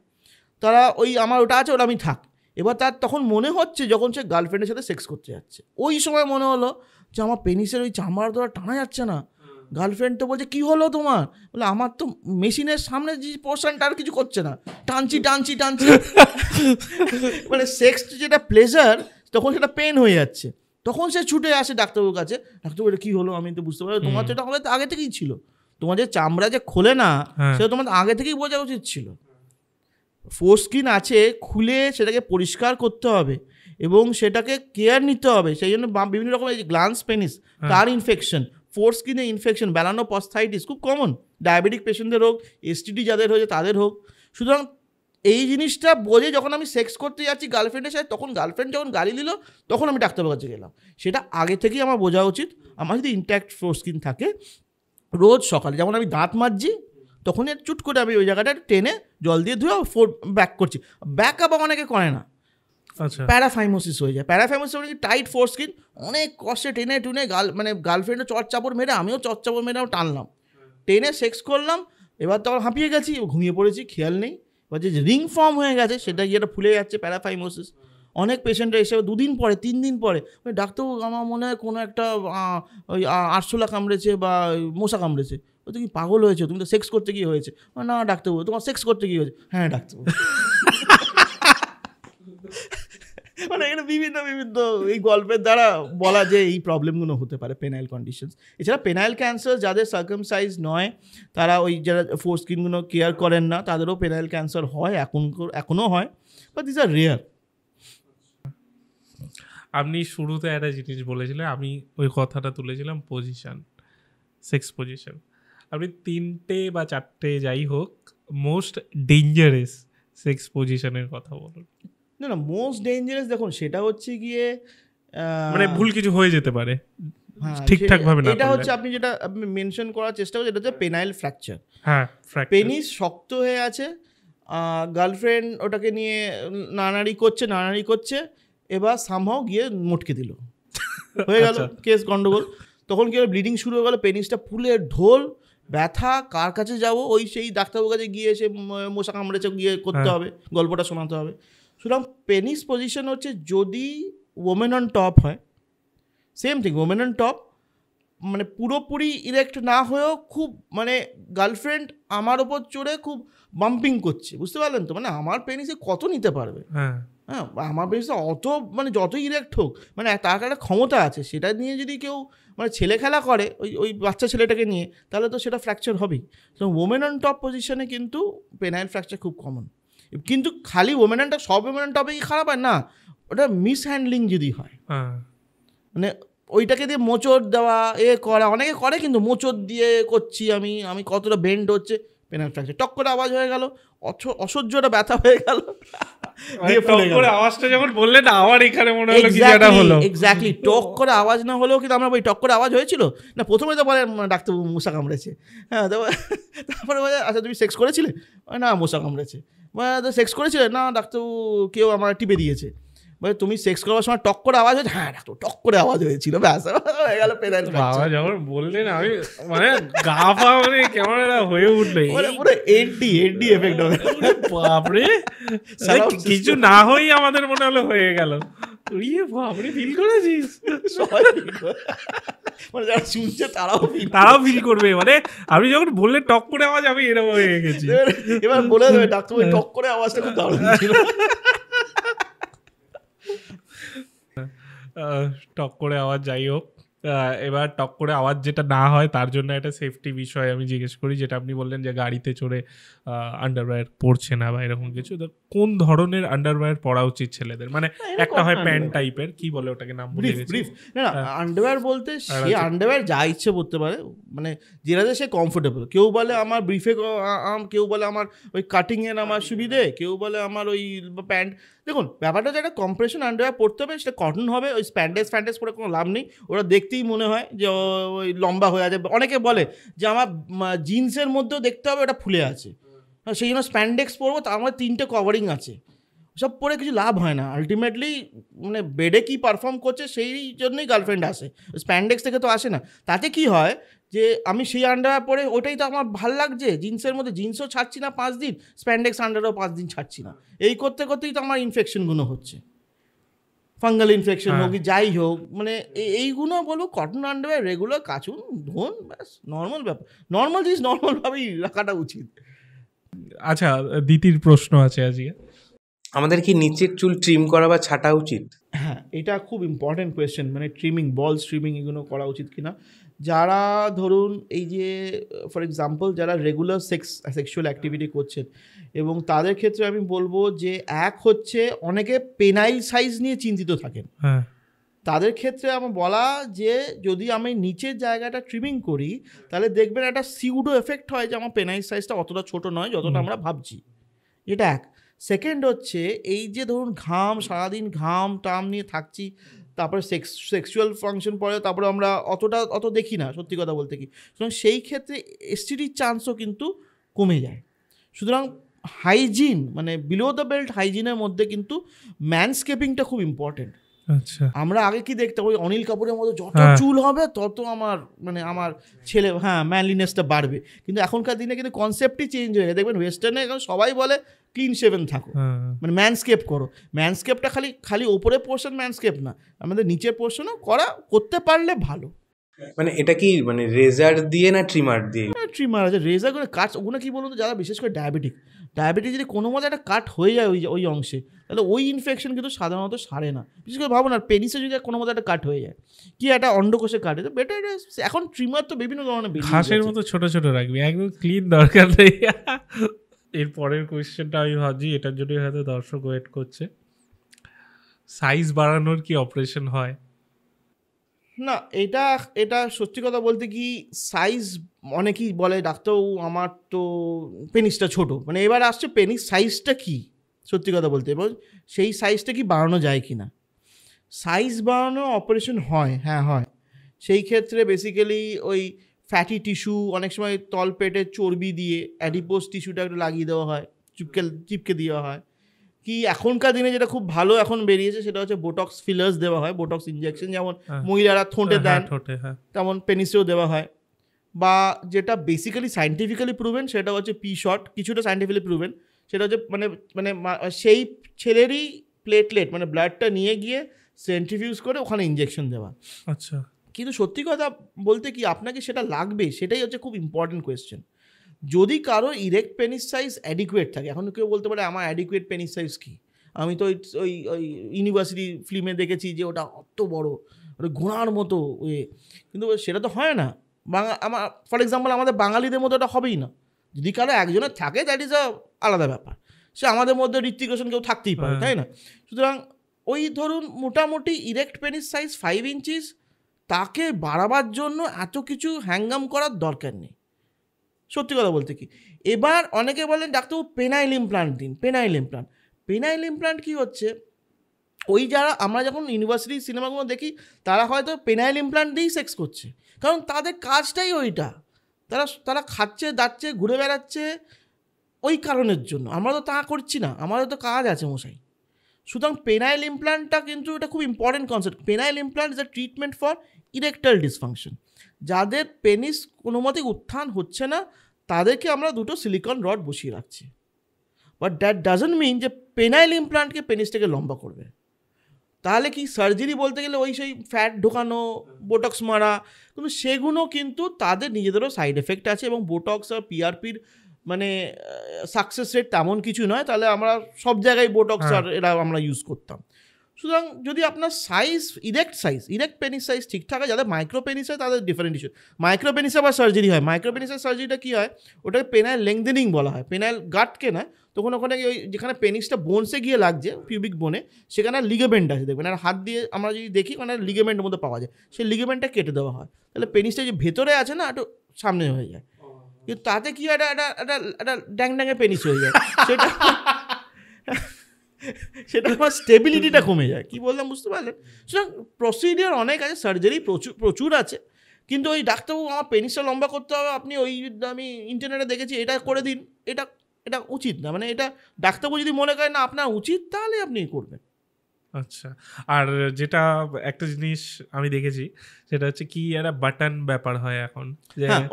তারা ওই আমার ওটা আছে, ওটা আমি থাক। এবার তার তখন মনে হচ্ছে যখন সে গার্লফ্রেন্ডের সাথে সেক্স করতে যাচ্ছে, ওই সময় মনে হলো যে আমার পেনিসের ওই চামড়া তো টানা যাচ্ছে না। গার্লফ্রেন্ড তো বলছে কী হলো তোমার, বলে আমার তো মেশিনের সামনে যে পোর্শনটা আর কিছু করছে না, টানছি মানে সেক্স যেটা প্লেজার তখন সেটা পেন হয়ে যাচ্ছে। তখন সে ছুটে আসে ডাক্তারবাবুর কাছে, ডাক্তারবাবু এটা কী হলো, আমি তো বুঝতে পারি, তোমার তো এটা আমাদের আগে থেকেই ছিল, তোমার যে চামড়া যে খোলে না সেটা তোমার আগে থেকেই বোঝা উচিত ছিল। ফোরস্কিন আছে, খুলে সেটাকে পরিষ্কার করতে হবে এবং সেটাকে কেয়ার নিতে হবে। সেই জন্য বিভিন্ন রকমের গ্ল্যান্স পেনিস, তার ইনফেকশন, ফোরস্কিনে ইনফেকশন, মেলানোপস্থেটিস খুব কমন, ডায়াবেটিক পেশেন্টদের হোক, এসটিডি যাদের হয়েছে তাদের হোক। সুতরাং এই জিনিসটা বোঝে যখন আমি সেক্স করতে যাচ্ছি গার্লফ্রেন্ডের সাথে, তখন গার্লফ্রেন্ড যখন গালি দিল তখন আমি ডাক্তারের কাছে গেলাম, সেটা আগে থেকেই আমার বোঝা উচিত। আমার যদি ইনট্যাক্ট ফোরস্কিন থাকে, রোজ সকালে যেমন আমি দাঁত মাজছি তখন চুট করে আমি ওই জায়গাটা টেনে জল দিয়ে ধুয়ে ব্যাক করছি। ব্যাক আপ অনেকে করে না, প্যারাফাইমোসিস হয়ে যায়। প্যারাফাইমোসিস মানে টাইট ফোরস্কিন, অনেক কষ্টে টেনে টুনে মানে গার্লফ্রেন্ডও চড়চাপড় মেরে, আমিও চড়চাপড় মেরেও টানলাম, টেনে সেক্স করলাম, এবার তখন হাঁপিয়ে গেছি, ঘুমিয়ে পড়েছি, খেয়াল নেই, এবার যে রিং ফর্ম হয়ে গেছে সেটা গিয়ে ফুলে যাচ্ছে, প্যারাফাইমোসিস। অনেক পেশেন্টরা এসে 2 দিন পরে 3 দিন পরে, ডাক্তারবাবু আমার মনে হয় কোনো একটা ওই আরশোলা কামড়েছে বা মশা কামড়েছে। তুমি কি পাগল হয়েছে, তুমি তো সেক্স করতে গিয়ে হয়েছে। না ডাক্তারবাবু, তোমার সেক্স করতে গিয়ে হয়েছে। হ্যাঁ ডাক্তারবাবু। মানে এখানে বিভিন্ন এই গল্পের দ্বারা বলা যে এই প্রবলেমগুলো হতে পারে, পেনাইল কন্ডিশনস। এছাড়া পেনাইল ক্যান্সার যাদের সার্কামসাইজ নয়, তারা ওই যারা ফোরস্কিনগুলো কেয়ার করেন না, তাদেরও পেনাইল ক্যান্সার হয়, এখনও হয়, বাট দিস আর রেয়ার। আপনি শুরুতে একটা জিনিস বলেছিলেন, আমি ওই কথাটা তুলেছিলাম, পজিশন, সেক্স পজিশন। আপনি 3টে বা 4টে যাই হোক মোস্ট ডেঞ্জারাস সেক্স পজিশনের কথা বলুন। না মোস্ট ডেঞ্জারাস, দেখুন সেটা হচ্ছে গিয়ে মানে ভুল কিছু হয়ে যেতে পারে ঠিকঠাক ভাবে না। এটা হচ্ছে আপনি যেটা আপনি মেনশন করার চেষ্টা করছেন, এটা হচ্ছে পেনাইল ফ্র্যাকচার। হ্যাঁ, পেনিস শক্ত হয়ে আছে, গার্লফ্রেন্ড ওটাকে নিয়ে নাড়ানাড়ি করছে, এবার সামহাও গিয়ে মটকে দিল, হয়ে গেল কেস গন্ডগোল। তখন কি হলো, ব্লিডিং শুরু হয়ে গেল, পেনিসটা ফুলে ঢোল, ব্যথা, কার কাছে যাবো, ওই সেই ডাক্তারবাবুর কাছে গিয়ে এসে মশা কামড়েছে গিয়ে করতে হবে, গল্পটা শোনাতে হবে। সুতরাং পেনিস পজিশন হচ্ছে, যদি ওমেন অন টপ হয়, same thing, women on top মানে পুরোপুরি ইরেক্ট না হয়েও খুব মানে গার্লফ্রেন্ড আমার ওপর চড়ে খুব বাম্পিং করছে, বুঝতে পারলেন তো, মানে আমার পেনিসে কত নিতে পারবে, হ্যাঁ আমার পেনিসে অত, মানে যতই ইরেক্ট হোক, মানে তার একটা ক্ষমতা আছে, সেটা নিয়ে যদি কেউ মানে ছেলে খেলা করে ওই বাচ্চা ছেলেটাকে নিয়ে, তাহলে তো সেটা ফ্র্যাকচার হবেই। তো ওমেন অন টপ পজিশনে কিন্তু পেনাইল ফ্র্যাকচার খুব কমন। কিন্তু খালি ওমেন অন টপ, সব ওমেন অন টপে কি খারাপ হয় না, ওটা মিসহ্যান্ডলিং যদি হয়, মানে ওইটাকে দিয়ে মোচড় দেওয়া করা, অনেকে করে কিন্তু মোচড় দিয়ে করছি আমি কতটা বেন্ড হচ্ছে, পেনাইল ফ্র্যাকচার, টক করে আওয়াজ হয়ে গেল, অসহ্যটা ব্যথা হয়ে গেল, আওয়াজটা যখন বললেন আমার এখানে মনে হলো কি যেটা হলো এক্স্যাক্টলি টক করে আওয়াজ না হলেও কিন্তু আমরা ওই টক করে আওয়াজ হয়েছিল না, প্রথমে তো বলে ডাক্তারবাবু মশা কামড়েছে, হ্যাঁ তারপরে বলে আচ্ছা তুমি সেক্স করেছিলে, না মশা কামড়েছে, সেক্স করেছিলে, না ডাক্তারবাবু কেউ আমার টিপে দিয়েছে, বলে তুমি সেক্স করার সময় টক করে আওয়াজ হয়েছে, হ্যাঁ ডাক্তার টক করে আওয়াজ হয়েছিল, ব্যাস হয়ে গেল পেনাইল ফ্র্যাকচার। যখন বললেন আমি মানে গা পা মানে কেমন হয়ে উঠলো, পুরো এডি এফেক্ট হবে, বাপরে কিছু না হয়েই আমাদের মনে হলো হয়ে গেল, বাপরে ফিল করেছিস, মানে যারা শুনছে তারাও ফিল করবে, মানে আপনি যখন বললে টক করে আওয়াজ আমি এরকম হয়ে গেছি। এবার বলে দেবে ডাক্তার টক করে আওয়াজটা খুব দারুণ ছিল, টক করে আওয়াজ। যাই হোক, এবার টক করে আওয়াজ যেটা না হয় তার জন্য একটা সেফটি বিষয় আমি জিজ্ঞেস করি, যেটা আপনি বললেন যে গাড়িতে চড়ে আন্ডারওয়্যার পরছে না বা এরকম কিছু, তো কোন ধরনের আন্ডারওয়্যার পরা উচিত ছেলেদের? মানে একটা হয় প্যান্ট টাইপের, কি বলে ওটাকে, নাম ভুলে গেছি। না আন্ডারওয়্যার বলতে সে আন্ডারওয়্যার যা ইচ্ছে পরতে পারে, মানে যেটাতে সে কমফোর্টেবল। কেউ বলে আমার ব্রিফে, কেউ বলে আমার ওই কাটিংয়ের আমার সুবিধে, কেউ বলে আমার ওই প্যান্ট। দেখুন ব্যাপারটা যে একটা কম্প্রেশন আন্ডারওয়্যার পরতে হবে, সেটা কটন হবে, ওই স্প্যান্ডেজ পরে কোনো লাভ নেই, ওরা দেখতেই মনে হয় যে ওই লম্বা হয়ে আছে। অনেকে বলে যে আমার জিন্সের মধ্যেও দেখতে হবে ওটা ফুলে আছে, সেই জন্য স্প্যান্ডেক্স পরবো, তার মধ্যে 3টে কভারিং আছে, সব পরে কিছু লাভ হয় না। আলটিমেটলি মানে বেডে কি পারফর্ম করছে সেই জন্যই গার্লফ্রেন্ড আসে, স্প্যান্ডেক্স থেকে তো আসে না। তাতে কি হয় যে আমি সেই আন্ডারওয়্যার পরে ওটাই তো আমার ভাল লাগছে, জিন্সের মধ্যে জিন্সও ছাড়ছি না 5 দিন, স্প্যান্ডেক্স আন্ডারও 5 দিন ছাড়ছি না, এই করতে করতেই তো আমার ইনফেকশনগুলো হচ্ছে, ফাঙ্গাল ইনফেকশন হোক যাই হোক, মানে এইগুলো বলবো কটন আন্ডারওয়্যার রেগুলার কাচুন ধোন, ব্যাস নর্মাল ব্যাপার, নর্মাল জিনিস নর্মালভাবেই রাখাটা উচিত। আচ্ছা, দ্বিতীয় প্রশ্ন আছে আজকে, আমাদের কি নিচের চুল ট্রিম করা বা ছাঁটা উচিত? হ্যাঁ, এটা খুব ইম্পর্টেন্ট কোয়েশ্চেন, মানে ট্রিমিং, বল ট্রিমিং এগুলো করা উচিত কিনা। যারা ধরুন এই যে ফর এক্সাম্পল যারা রেগুলার সেক্সুয়াল অ্যাক্টিভিটি করছেন, এবং তাদের ক্ষেত্রে আমি বলবো যে এক হচ্ছে অনেকে পেনাইল সাইজ নিয়ে চিন্তিত থাকেন, তাদের ক্ষেত্রে আমার বলা যে যদি আমি নিচের জায়গাটা ট্রিমিং করি তাহলে দেখবেন একটা সিউডো এফেক্ট হয় যে আমার পেনাইল সাইজটা অতটা ছোট নয় যতটা আমরা ভাবছি। এটা এক। সেকেন্ড হচ্ছে এই যে ধরুন ঘাম, সারাদিন ঘাম টাম নিয়ে থাকছি, তারপরে সেক্সুয়াল ফাংশন পরে তারপরে আমরা অত দেখি না সত্যি কথা বলতে কি, সুতরাং সেই ক্ষেত্রে এসটিডির চান্সও কিন্তু কমে যায়। সুতরাং হাইজিন মানে বিলো দ্য বেল্ট হাইজিনের মধ্যে কিন্তু ম্যানস্কেপিংটা খুব ইম্পর্টেন্ট। আচ্ছা, আমরা আগে কি দেখতাম ওই অনিল কাপুরের মতো যত চুল হবে তত আমার ছেলে ম্যানলিনেসটা বাড়বে, কিন্তু এখনকার দিনে কিন্তু কনসেপ্টই চেঞ্জ হয়ে গেছে। দেখবেন ওয়েস্টার্নে এখন সবাই বলে ক্লিন শেভেন থাকো, মানে ম্যানস্কেপ করো। ম্যানস্কেপটা খালি ওপরের পোর্শন ম্যানস্কেপ না, আমাদের নিচের পোর্শনও করতে পারলে ভালো। মানে এটা কি মানে রেজার দিয়ে না ট্রিমার দিয়ে? ট্রিমার আছে, রেজার করে কাট, ওগুলো কি বলুন তো, যারা বিশেষ করে ডায়াবেটিক যদি কোনো মতো একটা কাট হয়ে যায় ওই অংশে, তাহলে ওই ইনফেকশন কিন্তু সাধারণত সারে না। বিশেষ করে ভাবো না পেনিসে যদি কোনো মতো একটা কাট হয়ে যায়, কি একটা অন্ডকোষে কাটে, তো বেটার এখন ট্রিমার তো বিভিন্ন ধরনের ঘাসের মতো ছোট ছোট রাখবি, একদম ক্লিন দরকার নেই। এর পরের কোয়েশ্চেনটা আমি ভাবছি এটার জন্য হয়তো দর্শক ওয়েট করছে, সাইজ বাড়ানোর কি অপারেশন হয়? না, এটা সত্যি কথা বলতে কি সাইজ অনেকেই বলে ডাক্তারবাবু আমার তো পেনিসটা ছোট, মানে এবার আসছে পেনিস সাইজটা কি, সত্যি কথা বলতে এবং সেই সাইজটা কি বাড়ানো যায় কি না। সাইজ বাড়ানো অপারেশন হয়, হ্যাঁ হয়। সেই ক্ষেত্রে বেসিক্যালি ওই ফ্যাটি টিস্যু, অনেক সময় তলপেটের চর্বি দিয়ে অ্যাডিপোজ টিস্যুটা একটু লাগিয়ে দেওয়া হয়, চিপকে দেওয়া হয়। কি এখনকার দিনে যেটা খুব ভালো এখন বেরিয়েছে সেটা হচ্ছে বোটক্স ফিলার্স দেওয়া হয়, বোটক্স ইনজেকশন, যেমন মহিলারা ঠোঁটে দেন তেমন পেনিসেও দেওয়া হয়। বা যেটা বেসিক্যালি সায়েন্টিফিক্যালি প্রুভেন সেটা হচ্ছে পি শট, কিছুটা সায়েন্টিফিক্যালি প্রুভেন, সেটা হচ্ছে মানে সেই ছেলেরই প্লেটলেট মানে ব্লাডটা নিয়ে গিয়ে সেন্ট্রিফিউজ করে ওখানে ইনজেকশন দেওয়া। আচ্ছা, কিন্তু সত্যি কথা বলতে কি আপনাকে সেটা লাগবে, সেটাই হচ্ছে খুব ইম্পর্টেন্ট কোয়েশ্চেন। যদি কারো ইরেক্ট পেনিস সাইজ অ্যাডিকুয়েট থাকে, এখন কেউ বলতে পারে আমার অ্যাডিকুয়েট পেনিস সাইজ কী, আমি তো ওই ইউনিভার্সিটি ফিল্মে দেখেছি যে ওটা অত বড়, ওটা ঘোড়ার মতো কিন্তু সেটা তো হয় না। আমার ফর এক্সাম্পল আমাদের বাঙালিদের মতো এটা হবেই না। যদি কারো একজনের থাকে দ্যাট ইজ আলাদা ব্যাপার, সে আমাদের মধ্যে ঋত্বিক রোশন কেউ থাকতেই পারে, তাই না? সুতরাং ওই ধরুন মোটামুটি ইরেক্ট পেনিস সাইজ 5 ইঞ্চিস, তাকে বাড়াবার জন্য এত কিছু হ্যাঙ্গাম করার দরকার নেই, সত্যি কথা বলতে কি। এবার অনেকে বলেন ডাক্তারবাবু পেনাইল ইমপ্লান্ট দিন, পেনাইল ইমপ্লান্ট কী হচ্ছে, ওই যারা আমরা যখন ইউনিভার্সিটি সিনেমাগুলো দেখি তারা হয়তো পেনাইল ইমপ্লান্ট দিয়েই সেক্স করছে, কারণ তাদের কাজটাই ওইটা, তারা খাচ্ছে দাচ্ছে ঘুরে বেড়াচ্ছে ওই কারণের জন্য। আমরা তো তা করছি না, আমাদের তো কাজ আছে মশাই। সুতরাং পেনাইল ইমপ্লান্টটা কিন্তু এটা খুব important concept. Penile implant is a treatment for erectile dysfunction. যাদের পেনিস কোনো মতেই উত্থান হচ্ছে না তাদেরকে আমরা দুটো সিলিকন রড বসিয়ে রাখছি, বাট দ্যাট ডাজন্ট মিন যে পেনাইল ইমপ্লান্টকে পেনিসটাকে লম্বা করবে। তাহলে কি সার্জারি বলতে গেলে ওই সেই ফ্যাট ঢোকানো, বোটক্স মারা, কিন্তু সেগুলো কিন্তু তাদের নিজেদেরও সাইড এফেক্ট আছে, এবং বোটক্স আর পিআরপির মানে সাকসেস রেট তেমন কিছু নয়। তাহলে আমরা সব জায়গায় বোটক্স আর এরা আমরা ইউজ করতাম। সুতরাং যদি আপনার সাইজ ইরেক্ট পেনিস সাইজ ঠিক থাকে, যাদের মাইক্রো পেনিস হয় তাদের ডিফারেন্ট ইস্যু। মাইক্রো পেনিসে আবার সার্জারি হয়। মাইক্রো পেনিসের সার্জারিটা কী হয়, ওটাকে পেনাইল লেংথেনিং বলা হয়। পেনাইল গাটকে না, তখন ওখানে ওই যেখানে পেনিসটা বোনসে গিয়ে লাগছে, পিউবিক বোনে, সেখানে লিগামেন্ট আছে দেখবেন, আর হাত দিয়ে আমরা যদি দেখি ওখানে লিগামেন্টের মধ্যে পাওয়া যায়, সেই লিগামেন্টটা কেটে দেওয়া হয়। তাহলে পেনিসটা যে ভেতরে আছে না একটু সামনে হয়ে যায়, কিন্তু তাতে কি একটা ড্যাং পেনিস হয়ে যায়, সেটা আমার স্টেবিলিটিটা কমে যায়। কি বললাম বুঝতে পারলেন? সুতরাং প্রসিডিওর অনেক আছে, সার্জারি প্রচুর আছে, কিন্তু ওই ডাক্তারবাবু আমার পেনিসটা লম্বা করতে হবে, আপনি আমি ইন্টারনেটে দেখেছি এটা করে দিন, এটা উচিত না। মানে এটা ডাক্তারবাবু যদি মনে করেন না আপনার উচিত, তাহলে আপনি করবেন। আচ্ছা, আর যেটা একটা জিনিস আমি দেখেছি সেটা হচ্ছে কি একটা বাটন ব্যাপার হয় এখন,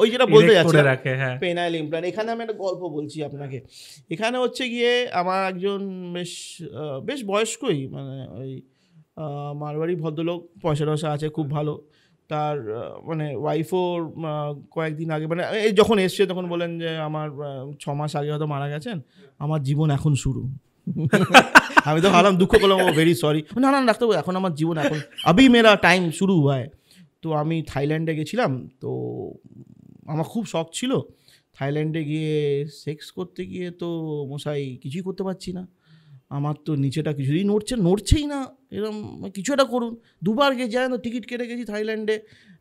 ওই যেটা বলতে যাচ্ছি রাখে, হ্যাঁ, পেনাইল ইমপ্লান্ট। এখানে আমি একটা গল্প বলছি আপনাকে। এখানে হচ্ছে গিয়ে আমার একজন বেশ বয়স্কই, মানে ওই মারওয়ারি ভদ্রলোক, পয়সা টয়সা আছে, খুব ভালো। তার মানে ওয়াইফও কয়েকদিন আগে মানে যখন এসছে তখন বলেন যে আমার 6 মাস আগে হয়তো মারা গেছেন, আমার জীবন এখন শুরু। আমি তো ভাবলাম দুঃখ করলাম, ও ভেরি সরি। না না ডাক্তারবাবু, এখন আমার জীবন, এখন আবি মেরা টাইম শুরু হয়। তো আমি থাইল্যান্ডে গেছিলাম, তো আমার খুব শখ ছিল। থাইল্যান্ডে গিয়ে সেক্স করতে গিয়ে তো মশাই কিছুই করতে পারছি না। আমার তো নিচেটা কিছুই নড়ছেই না, এরকম কিছু একটা করুন। দুবার গেছি, জানেন তো, টিকিট কেটে গেছি থাইল্যান্ডে,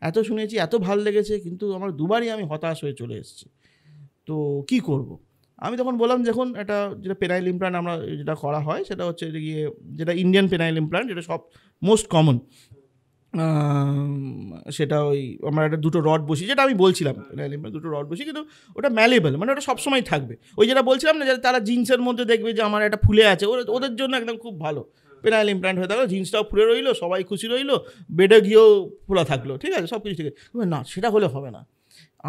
এত শুনেছি, এত ভালো লেগেছে, কিন্তু আমার দুবারই আমি হতাশ হয়ে চলে এসেছি। তো কি করব? আমি তখন বললাম, যখন এটা যেটা পেনাইল ইমপ্লান্ট আমরা যেটা করা হয় সেটা হচ্ছে গিয়ে যেটা ইন্ডিয়ান পেনাইল ইমপ্লান্ট, যেটা সব মোস্ট কমন, সেটা ওই আমরা একটা দুটো রড বসি, যেটা আমি বলছিলাম পেনাইল ইমপ্লান্ট দুটো রড বসি, কিন্তু ওটা ম্যালেবল, মানে ওটা সবসময় থাকবে। ওই যেটা বলছিলাম না, তারা জিন্সের মধ্যে দেখবে যে আমার একটা ফুলে আছে, ওদের জন্য একদম খুব ভালো পেনাইল ইমপ্লান্ট হয়ে থাকলো, জিন্সটাও ফুলে রইলো, সবাই খুশি রইলো, বেডে গিয়েও ফোলা থাকলো, ঠিক আছে, সব কিছু ঠিক আছে। না, সেটা হলে হবে না,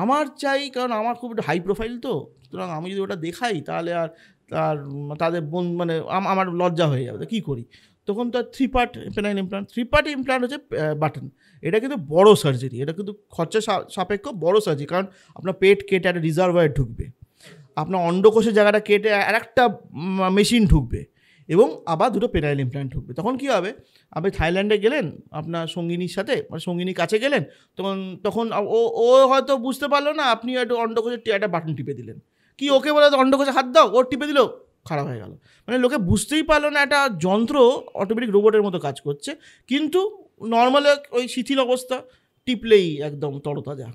আমার চাই, কারণ আমার খুব হাই প্রোফাইল, তো সুতরাং আমি যদি ওটা দেখাই তাহলে আর তাদের মানে আমার লজ্জা হয়ে যাবে, তো কী করি? তখন তো 3 part penile implant, 3 part implant হচ্ছে বাটন। এটা কিন্তু বড় সার্জারি, এটা কিন্তু খরচা সাপেক্ষ বড় সার্জারি, কারণ আপনার পেট কেটে একটা রিজার্ভার ঢুকবে, আপনার অন্ডকোষের জায়গাটা কেটে আর একটা মেশিন ঢুকবে, এবং আবার দুটো পেনাইল ইমপ্লান্ট ঢুকবে। তখন কী হবে, আপনি থাইল্যান্ডে গেলেন আপনার সঙ্গিনীর সাথে, মানে সঙ্গিনীর কাছে গেলেন, তখন ও হয়তো বুঝতে পারলো না, আপনি একটু অন্ডকোষের একটা বাটন টিপে দিলেন, কি ওকে বলে অন্ডকোষে হাত দাও, ওর টিপে দিল, খারাপ হয়ে গেল। মানে লোকে বুঝতেই পারলো না একটা যন্ত্র অটোমেটিক রোবটের মতো কাজ করছে, কিন্তু নর্মাল ওই শিথিল অবস্থা, টিপলেই একদম তরতাজা।